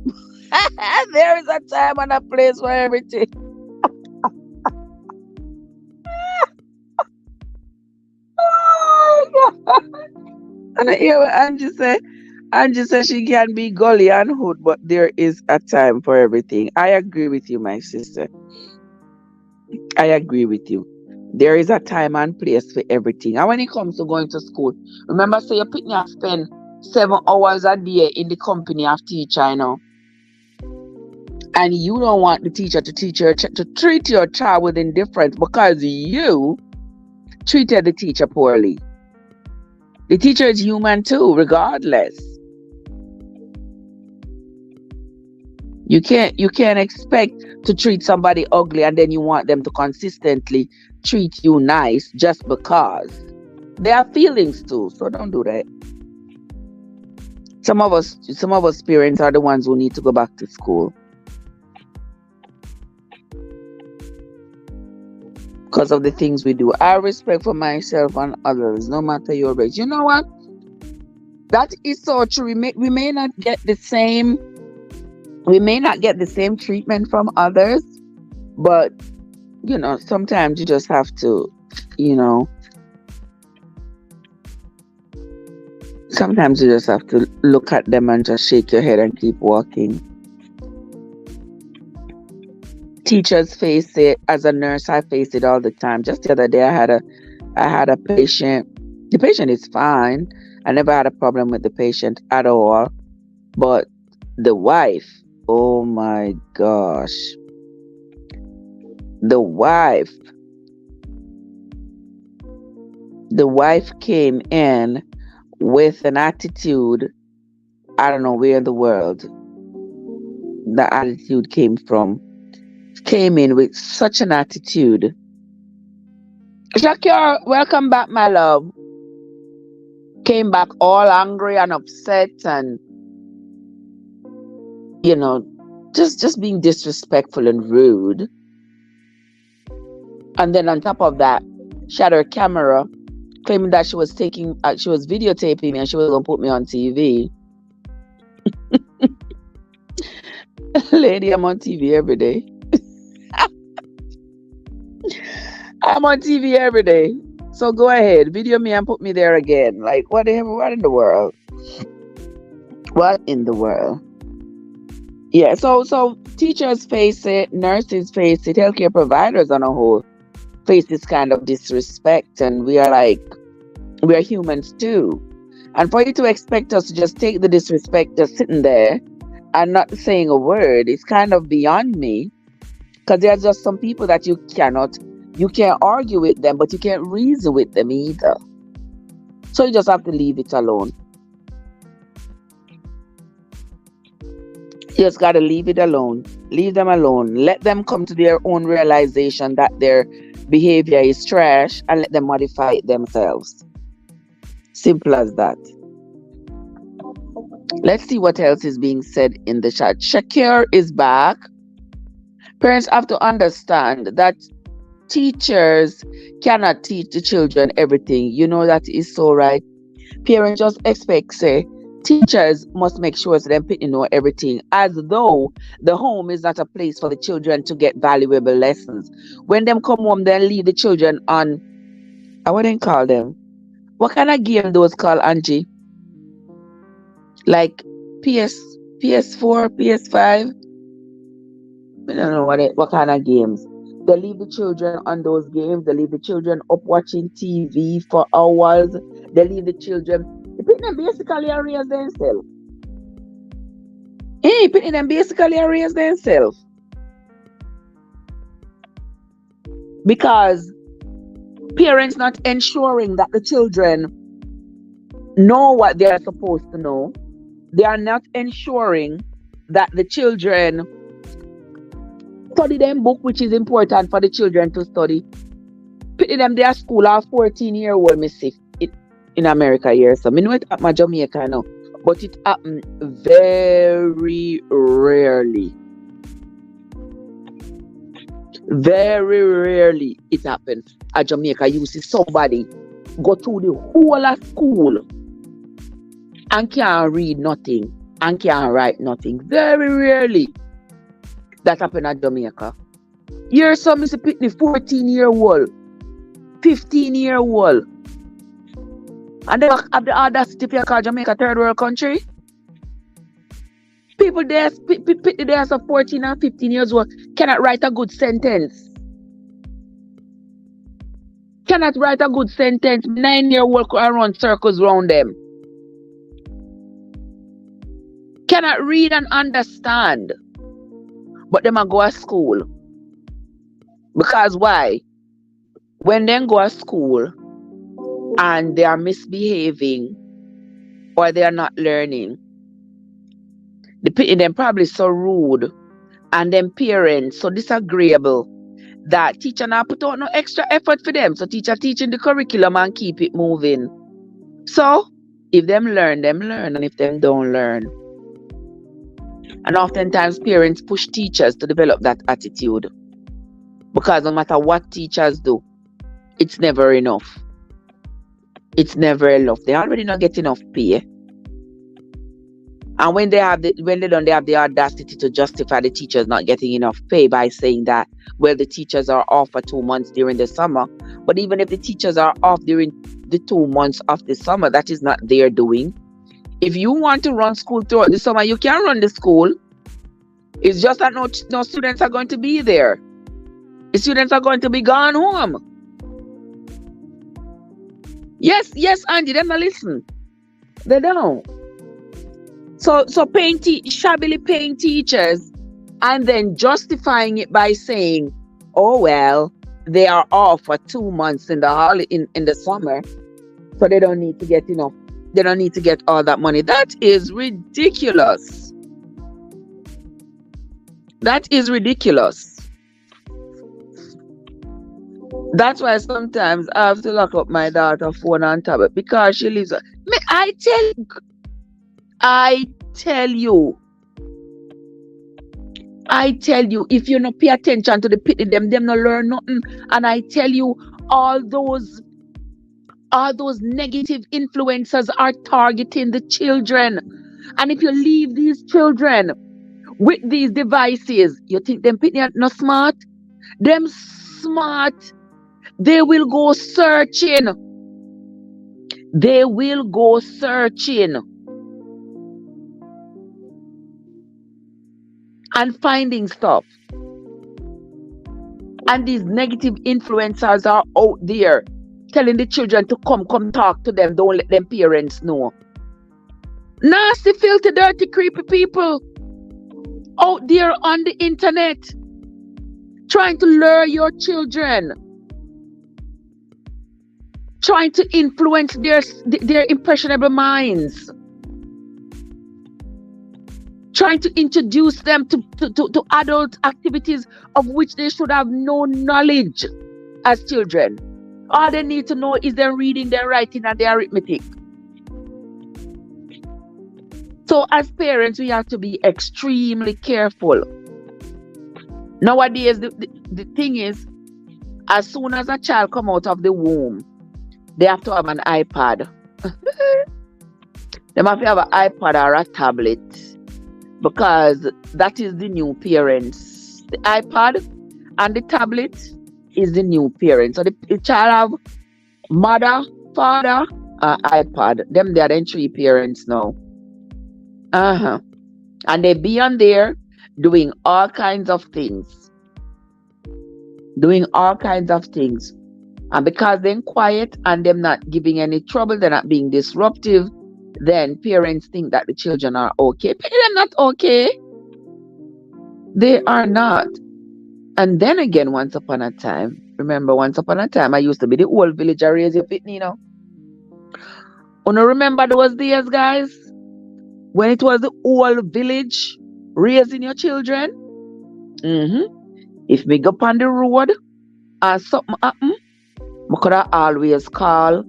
There is a time and a place for everything. Oh, God. And I hear what Angie said she can be gully and hood, but there is a time for everything. I agree with you, my sister. I agree with you. There is a time and place for everything. And when it comes to going to school, remember, say your picnic have spend 7 hours a day in the company of teacher, you know. And you don't want the teacher to treat your child with indifference because you treated the teacher poorly. The teacher is human too, regardless. You can't expect to treat somebody ugly and then you want them to consistently treat you nice just because. They have feelings too, so don't do that. Some of us parents are the ones who need to go back to school. Because of the things we do. I respect for myself and others, no matter your race. You know what? That is so true. We may not get the same treatment from others, but you know, sometimes you just have to, you know, sometimes you just have to look at them and just shake your head and keep walking. Teachers face it. As a nurse, I face it all the time. Just the other day, I had a patient. The patient is fine. I never had a problem with the patient at all. But the wife, oh my gosh. The wife came in with an attitude. I don't know where in the world the attitude came from. Came in with such an attitude. Shakira, welcome back, my love. Came back all angry and upset and, you know, just being disrespectful and rude. And then on top of that, she had her camera claiming that she was videotaping me and she was going to put me on TV. Lady, I'm on TV every day. I'm on TV every day. So go ahead, video me and put me there again. Like, what in the world? What in the world? Yeah, so teachers face it, nurses face it, healthcare providers on a whole face this kind of disrespect. And we are humans too. And for you to expect us to just take the disrespect just sitting there and not saying a word, it's kind of beyond me. Because there's just some people that you can't argue with them, but you can't reason with them either. So you just have to leave it alone. You just got to leave it alone. Leave them alone. Let them come to their own realization that their behavior is trash and let them modify it themselves. Simple as that. Let's see what else is being said in the chat. Shakir is back. Parents have to understand that teachers cannot teach the children everything. You know that is so right. Parents just expect, say, teachers must make sure so them know everything, as though the home is not a place for the children to get valuable lessons. When them come home, they leave the children on, I wouldn't call them. What kind of game those call, Angie? Like PS4, PS5? I don't know what kind of games. They leave the children on those games. They leave the children up watching TV for hours. They leave the children. They put them basically raise themselves. Putting them basically raise themselves. Because parents not ensuring that the children know what they are supposed to know. They are not ensuring that the children study them book, which is important for the children to study. Putting them their school at 14-year-old, me see it in America here. So I know it happen in Jamaica now, but it happen very rarely. Very rarely it happens at Jamaica. You see somebody go through the whole of school and can't read nothing and can't write nothing. Very rarely that happen at Jamaica. Here's some is a pitney 14-year-old, 15-year-old. And they have the audacity to call Jamaica third world country. People there, pitney there, so 14 and 15 years old, cannot write a good sentence. Cannot write a good sentence. 9-year-old could run circles around them. Cannot read and understand. But them a go to school. Because why? When they go to school and they are misbehaving or they are not learning, them probably so rude and them parents so disagreeable that teacher not put out no extra effort for them. So teacher teaching the curriculum and keep it moving. So if them learn, and if them don't learn. And oftentimes parents push teachers to develop that attitude. Because no matter what teachers do, it's never enough. It's never enough. They already not get enough pay. And when they have they have the audacity to justify the teachers not getting enough pay by saying that, well, the teachers are off for 2 months during the summer. But even if the teachers are off during the 2 months of the summer, that is not their doing. If you want to run school throughout the summer, you can run the school. It's just that no students are going to be there. The students are going to be gone home. Yes, Angie, them not listen. They don't. So shabbily paying teachers and then justifying it by saying, oh well, they are off for 2 months in the summer, so they don't need to get enough. They don't need to get all that money. That is ridiculous. That is ridiculous. That's why sometimes I have to lock up my daughter's phone and tablet because she lives. I tell you, if you not pay attention to the pity, them not learn nothing. And I tell you, all those negative influencers are targeting the children. And if you leave these children with these devices, you think them pity are not smart? Them smart. They will go searching. They will go searching. And finding stuff. And these negative influencers are out there telling the children to come talk to them. Don't let them parents know. Nasty, filthy, dirty, creepy people out there on the internet trying to lure your children, trying to influence their impressionable minds, trying to introduce them to adult activities of which they should have no knowledge as children. All they need to know is their reading, their writing, and their arithmetic. So as parents, we have to be extremely careful. Nowadays, the thing is, as soon as a child come out of the womb, they have to have an iPad. They have to have an iPad or a tablet. Because that is the new parents. The iPad and the tablet is the new parents. So the child have mother, father, iPad. Them they are then 3 parents now. And they be on there doing all kinds of things. doing all kinds of things. And because they're quiet and them not giving any trouble, they're not being disruptive, then parents think that the children are okay. But they're not okay. They are not. And then again, once upon a time, remember, once upon a time, I used to be the old villager raise your pitney, you know. Wanna remember those days, guys? When it was the whole village raising your children? Mm-hmm. If me go on the road and something happen, I could have always call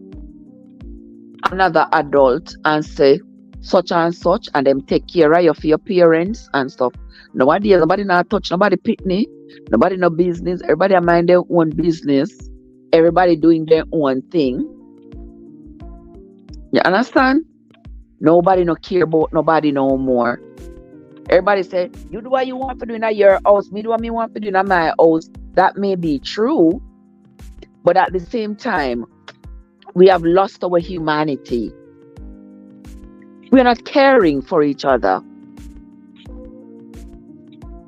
another adult and say such and such, and them take care of you for your parents and stuff. Nobody not touch nobody pitney, nobody no business. Everybody mind their own business. Everybody doing their own thing. You understand? Nobody no care about nobody no more. Everybody say, you do what you want to do in your house, me do what me want to do in my house. That may be true, but at the same time, we have lost our humanity. We are not caring for each other.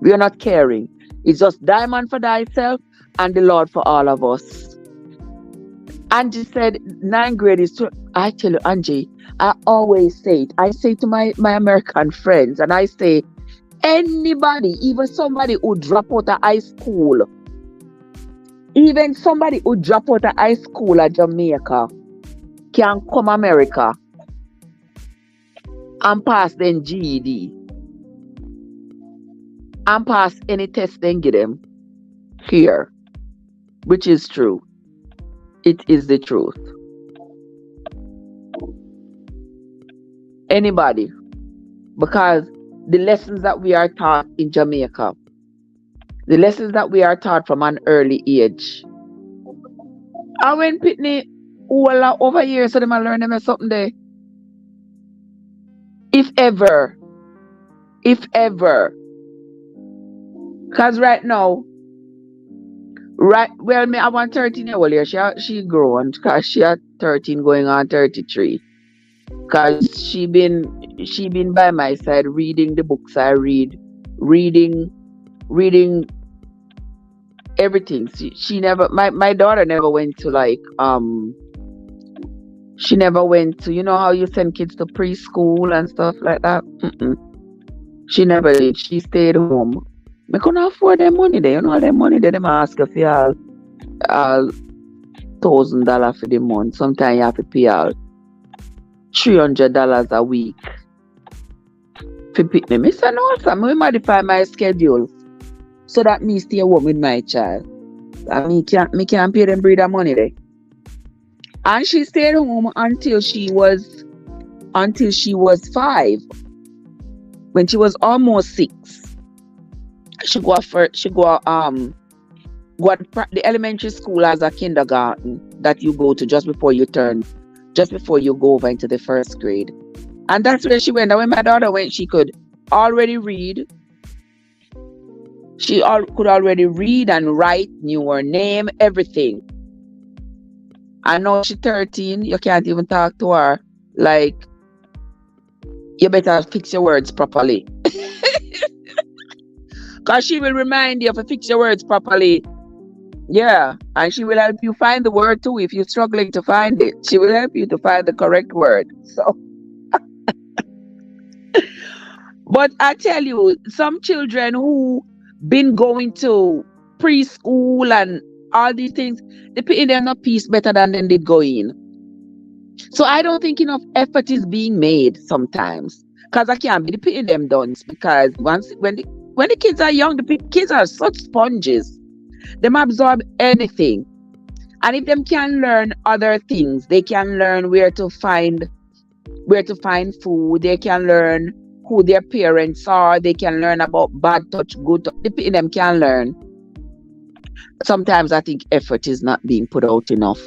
We are not caring. It's just diamond for thyself and the Lord for all of us. Angie said 9th grade is too. I tell you, Angie, I always say it. I say to my American friends, and I say, anybody, even somebody who drop out of high school, even somebody who drop out of high school at Jamaica can come America and pass them GED and pass any test they give them here, which is true. It is the truth. Anybody, because the lessons that we are taught in Jamaica, the lessons that we are taught from an early age. I went pitney all over here, so they might learn them something there. If ever. Because right now, me I want 13-year-old here. She grown because she had 13 going on 33. Because she been by my side reading the books I read, reading everything. She never, my daughter never went to she never went to, you know how you send kids to preschool and stuff like that? She never did. She stayed home. I couldn't afford their money there. You know all their money there, them ask if you all $1,000 for the month. Sometimes you have to pay all $300 a week for pick them. I said, no, sir, I modify my schedule so that me stay home with my child. And me can't pay them breeder money there. And she stayed home until she was 5. When she was almost 6, she go the elementary school as a kindergarten that you go to just before you go over into the 1st grade. And that's where she went. And when my daughter went, she could already read. She could already read and write, knew her name, everything. And now she's 13, you can't even talk to her. Like, you better fix your words properly. Because she will remind you to fix your words properly. Yeah, and she will help you find the word too if you're struggling to find it. She will help you to find the correct word. So, but I tell you, some children who been going to preschool and all these things, they put in them no peace better than them did go in. So I don't think enough effort is being made sometimes. Because I can't be putting them done. Because when the kids are young, the kids are such sponges. They absorb anything. And if them can learn other things, they can learn where to find food, they can learn who their parents are, they can learn about bad touch, good touch. Them can learn. Sometimes I think effort is not being put out enough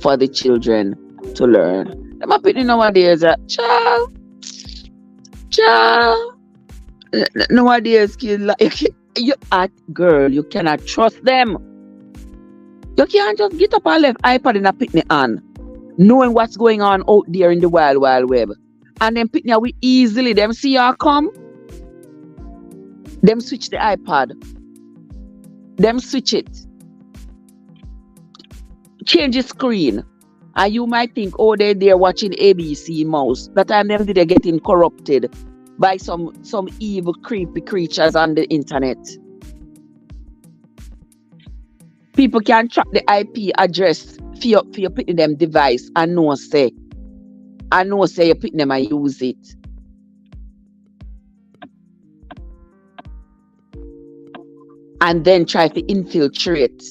for the children to learn. Them putting nowadays child. Nowadays kids girl, you cannot trust them. You can't just get up and left iPad in a picnic on, knowing what's going on out there in the wild web. And then picnic we easily, them see you come, them switch the iPad. Them switch it. change the screen. And you might think, oh, they're watching ABC Mouse. That time them they're getting corrupted by some evil, creepy creatures on the internet. People can track the IP address for your putting them device and know say you're putting them and use it. And then try to infiltrate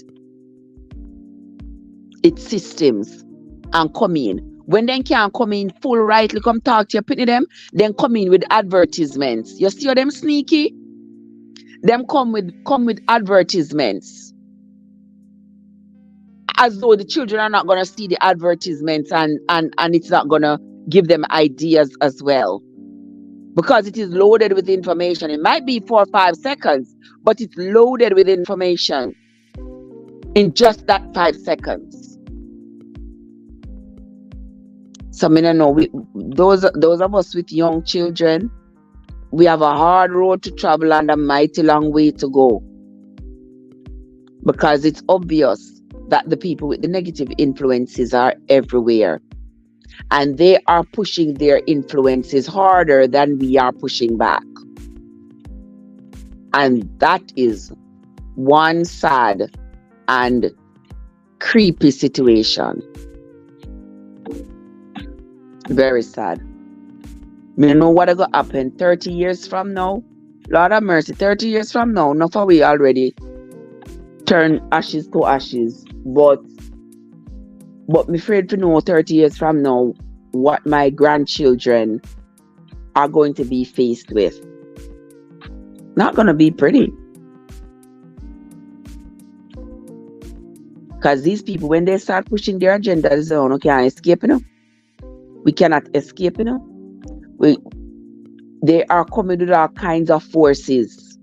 its systems and come in. When they can't come in full rightly, come talk to you, putting them, then come in with advertisements. You see how them sneaky? Them come with advertisements. As though the children are not gonna see the advertisements and it's not gonna give them ideas as well. Because it is loaded with information. It might be 4 or 5 seconds, but it's loaded with information in just that 5 seconds. So I don't know, those of us with young children, we have a hard road to travel and a mighty long way to go. Because it's obvious that the people with the negative influences are everywhere. And they are pushing their influences harder than we are pushing back. And that is one sad and creepy situation. Very sad. I don't know what's going to happen 30 years from now. Lord have mercy, 30 years from now, enough of we already turn ashes to ashes. But I'm afraid to know 30 years from now what my grandchildren are going to be faced with. Not going to be pretty. Because these people, when they start pushing their agenda, they say, oh, no, can't escape, you know. We cannot escape, you know. They are coming with all kinds of forces.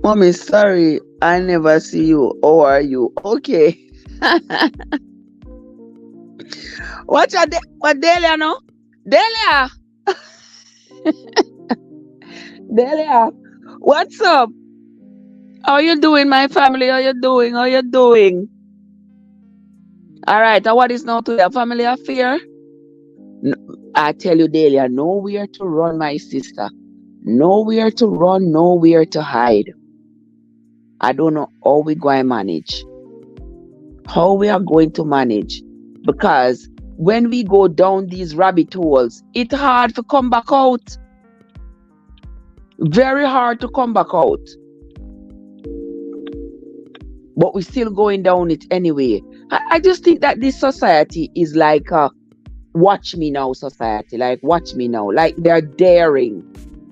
Mommy, sorry, I never see you. How are you? Okay. What Delia, no? Delia! Delia, what's up? How you doing, my family? How you doing? How you doing? All right, what is now to your family affair? No, I tell you, Delia, nowhere to run, my sister. Nowhere to run, nowhere to hide. I don't know how we're going to manage. How we are going to manage. Because when we go down these rabbit holes, it's hard to come back out. Very hard to come back out. But we're still going down it anyway. I just think that this society is like a watch me now society. Like, watch me now. Like, they're daring.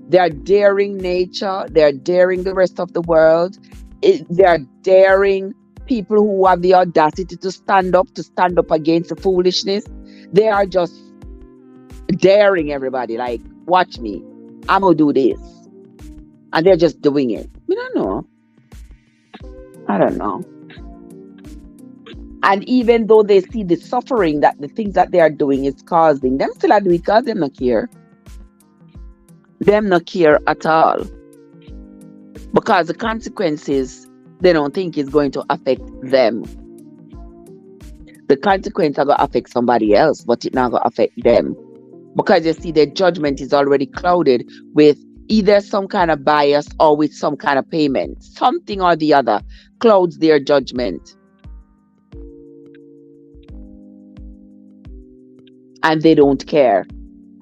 They're daring nature. They're daring the rest of the world. They're daring people who have the audacity to stand up against the foolishness. They are just daring everybody. Like, watch me. I'm going to do this. And they're just doing it. I don't know. And even though they see the suffering that the things that they are doing is causing, them still are doing it because them not care. Them not care at all. Because the consequences, they don't think is going to affect them. The consequences are going to affect somebody else, but it's not going to affect them. Because you see, their judgment is already clouded with either some kind of bias or with some kind of payment. Something or the other clouds their judgment. And they don't care.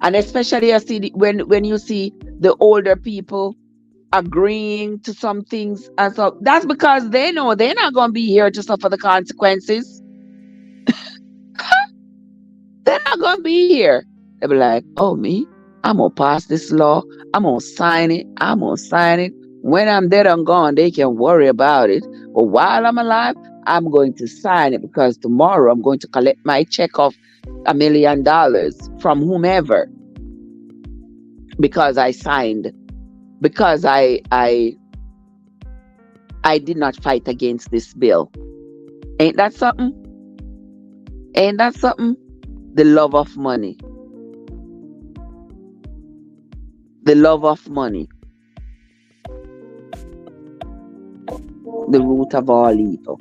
And especially you see when you see the older people agreeing to some things, and so that's because they know they're not going to be here to suffer the consequences. They're not going to be here. They'll be like, oh, me? I'm going to pass this law. I'm going to sign it. I'm going to sign it. When I'm dead and gone, they can worry about it. But while I'm alive, I'm going to sign it because tomorrow I'm going to collect my check of $1 million from whomever. Because I signed. Because I did not fight against this bill. Ain't that something? Ain't that something? The love of money. The love of money. the root of all evil.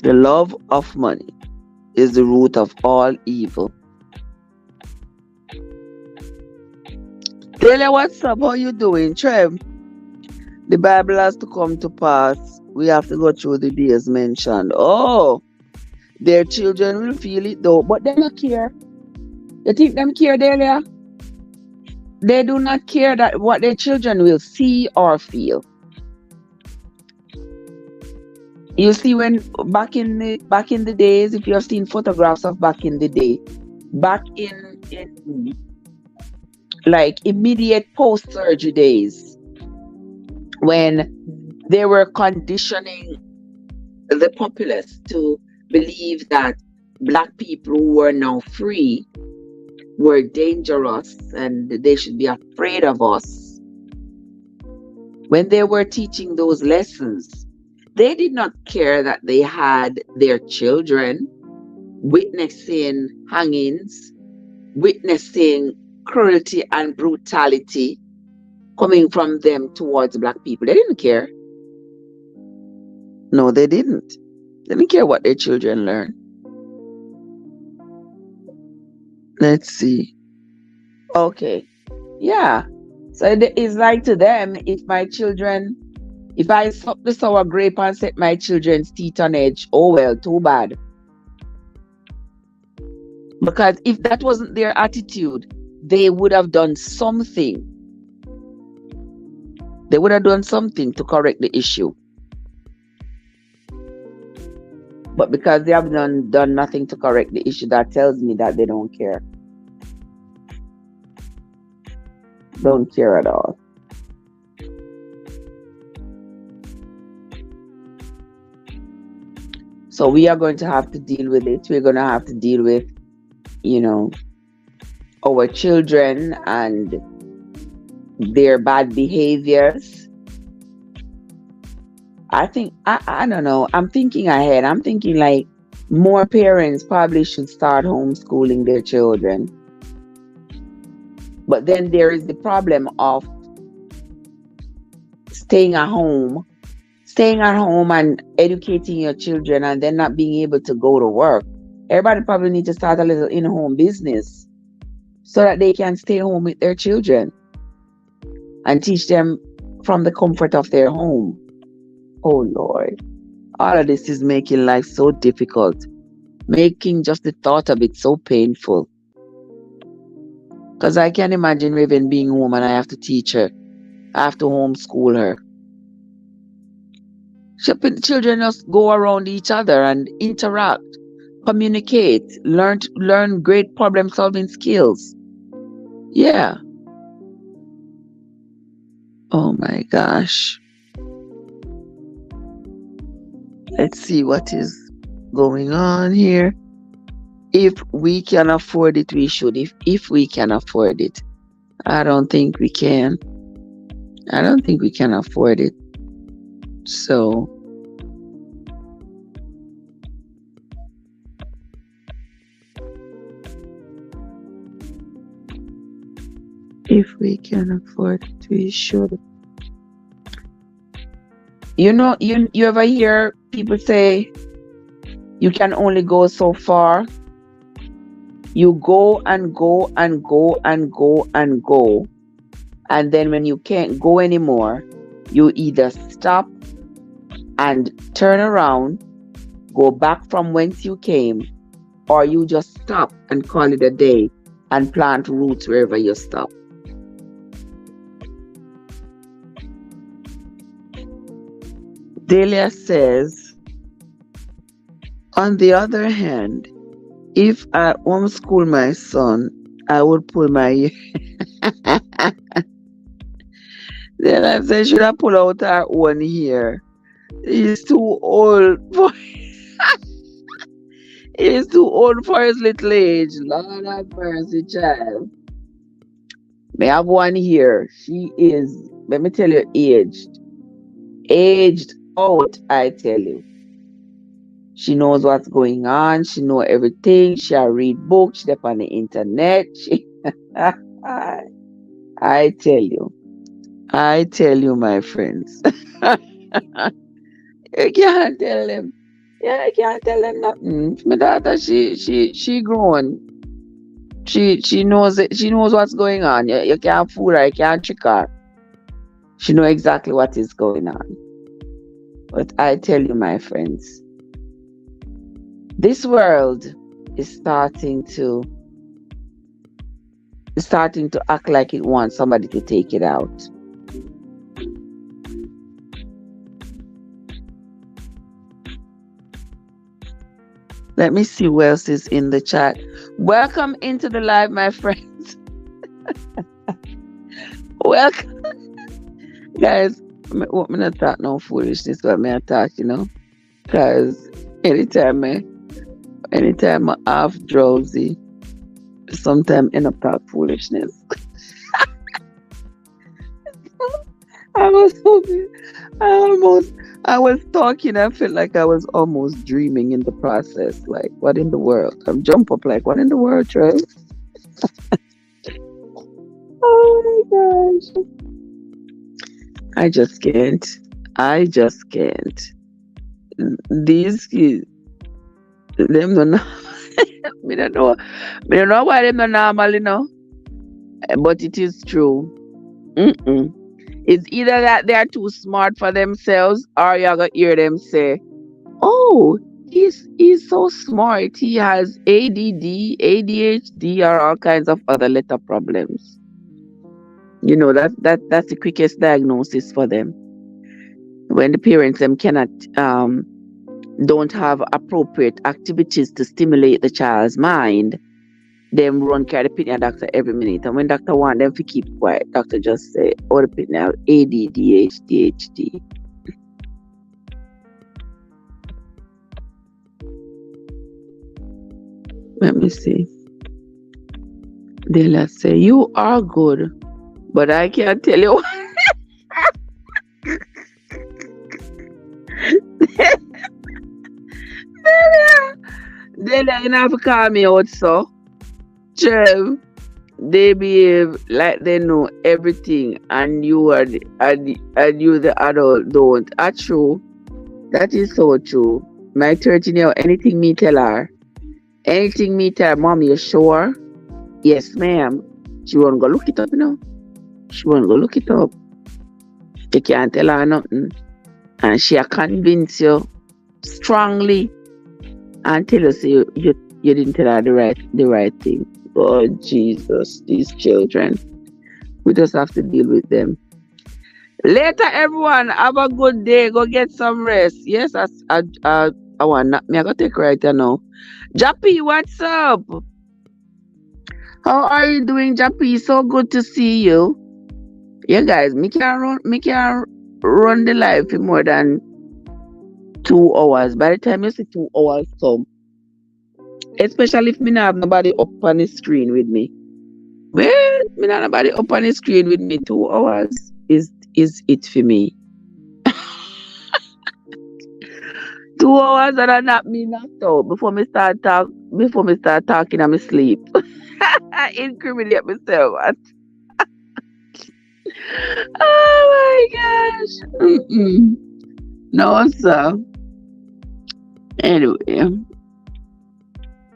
The love of money is the root of all evil. Delia, what's up? How you doing, Trev? The Bible has to come to pass. We have to go through the days mentioned. Oh, their children will feel it though, but they don't care. You think them care, Delia? They do not care that what their children will see or feel. You see, when back in the days, if you have seen photographs of back in the day, back in like immediate post surgery days, when they were conditioning the populace to believe that black people who were now free were dangerous and they should be afraid of us. When they were teaching those lessons, they did not care that they had their children witnessing hangings, witnessing cruelty and brutality coming from them towards black people. They didn't care. No, they didn't. They didn't care what their children learn. Let's see. Okay. Yeah. So it's like to them, if I suck the sour grape and set my children's teeth on edge, oh well, too bad. Because if that wasn't their attitude, they would have done something. They would have done something to correct the issue. But because they have done nothing to correct the issue, that tells me that they don't care. Don't care at all. So we are going to have to deal with it. We're going to have to deal with, our children and their bad behaviors. I think, I don't know. I'm thinking ahead. I'm thinking like more parents probably should start homeschooling their children. But then there is the problem of staying at home and educating your children and then not being able to go to work. Everybody probably needs to start a little in-home business so that they can stay home with their children and teach them from the comfort of their home. Oh Lord, all of this is making life so difficult, making just the thought of it so painful. Because I can imagine Raven being home and I have to teach her. I have to homeschool her. Children just go around each other and interact, communicate, learn great problem-solving skills. Yeah. Oh my gosh. Let's see what is going on here. If we can afford it, we should. If we can afford it. I don't think we can. I don't think we can afford it. So if we can afford it, we should. You ever hear people say you can only go so far? You go and go and go and go and go. And then when you can't go anymore, you either stop and turn around, go back from whence you came, or you just stop and call it a day and plant roots wherever you stop. Delia says, on the other hand, if I homeschool my son, I would pull my ear. Then I said, should I pull out our own hair? He's too old for he's too old for his little age. Lord have mercy, child. May have one here. She is, let me tell you, aged. Aged out, I tell you. She knows what's going on. She knows everything. She read books. She's on the internet. I tell you, my friends. You can't tell them. Yeah, I can't tell them nothing. My daughter, she grown. She knows it. She knows what's going on. You can't fool her. You can't trick her. She know exactly what is going on. But I tell you, my friends, this world is starting to act like it wants somebody to take it out. Let me see who else is in the chat. Welcome into the live, my friends. Welcome, guys. I'm not talk no foolishness, but me talk, because anytime I half drowsy, sometimes end up talk foolishness. I was talking. I felt like I was almost dreaming in the process. Like, what in the world? I'm jump up like, what in the world, Trev? Oh my gosh. I just can't. These kids, them don't know. Me don't know. Me don't know why them not normal, but it is true. Mm-mm. It's either that they are too smart for themselves, or you're gonna hear them say, "Oh, he's so smart. He has ADD, ADHD, or all kinds of other little problems." That's the quickest diagnosis for them. When the parents them cannot don't have appropriate activities to stimulate the child's mind, them run carry the pitney doctor every minute. And when doctor want them to keep quiet, doctor just say, "Oh, the pitney have ADD, ADHD." Let me see. They'll say, "You are good, but I can't tell you." Delia, you have to call me out, so. Trev, they behave like they know everything, and you and you the adult don't. That's true. That is so true. My 13-year-old, anything me tell her, Mom, you sure? Yes, ma'am. She won't go look it up, She won't go look it up. You can't tell her nothing. And she'll convince you strongly until you say you didn't tell her the right thing. Oh, Jesus, these children. We just have to deal with them. Later, everyone, have a good day. Go get some rest. Yes, I want me. I gotta take right now. Jappy, what's up? How are you doing, Jappy? So good to see you. Yeah, guys, me can run the live for more than 2 hours. By the time you see 2 hours come, especially if me not have nobody up on the screen with me. Well, me not nobody up on the screen with me. 2 hours is it for me. 2 hours and I not me knocked out before me start talking, I'm asleep. I incriminate myself. Oh my gosh. Mm-mm. No, sir. Anyway,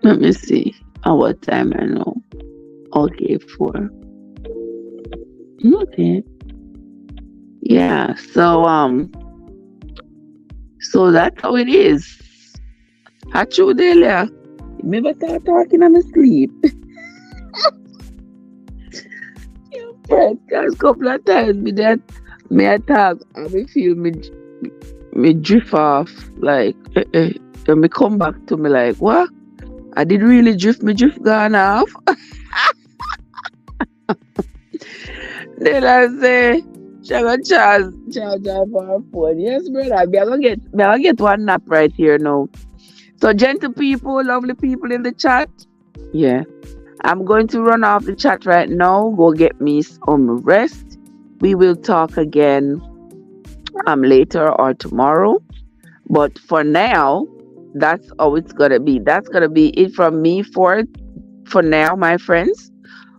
let me see. What time I know. Okay, 4. Okay. Yeah, so that's how it is. Hachu Delia. Never start talking, I'm asleep. Friends, guys, couple of times me I talk and me feel me drift off like and me come back to me like, what? I did really drift, me drift gone off. Then I say, she gonna charge her for her phone. Yes, brother, I'm gonna get one nap right here now. So gentle people, lovely people in the chat. Yeah. I'm going to run off the chat right now. Go get me some rest. We will talk again later or tomorrow. But for now, that's how it's gonna be. That's gonna be it from me for now, my friends.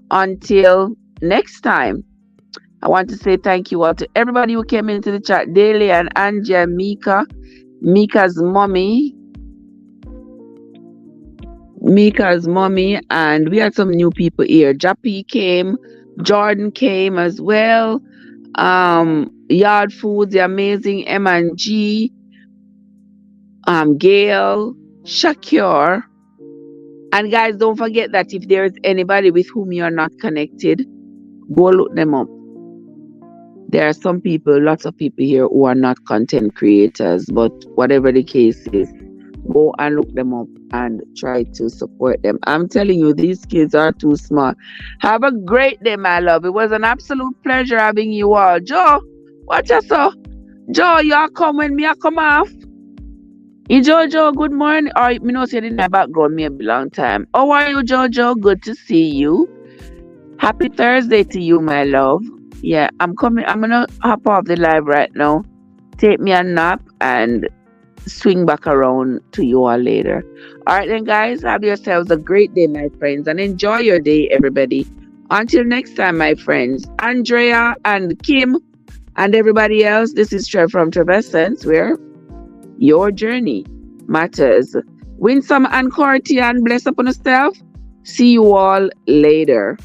Until next time. I want to say thank you all to everybody who came into the chat daily, and Angie and Mika. Mika's mommy, and we had some new people here. Jappy came, Jordan came as well. Yard Foods, the amazing M&G, Gail, Shakir. And guys, don't forget that if there's anybody with whom you're not connected, go look them up. There are some people, lots of people here who are not content creators, but whatever the case is, go and look them up and try to support them. I'm telling you, these kids are too smart. Have a great day, my love. It was an absolute pleasure having you all. Joe, watch us up. Joe, you all come when me I come off. Jojo, good morning. Or me know say in my background maybe long time. How are you, Jojo? Good to see you. Happy Thursday to you, my love. Yeah, I'm coming. I'm gonna hop off the live right now. Take me a nap and swing back around to you all later. All right, then, guys, have yourselves a great day, my friends, and enjoy your day, everybody. Until next time, my friends, Andrea and Kim and everybody else, this is Trev from Trev Essence, where your journey matters. Win some and Corty and bless upon yourself. See you all later.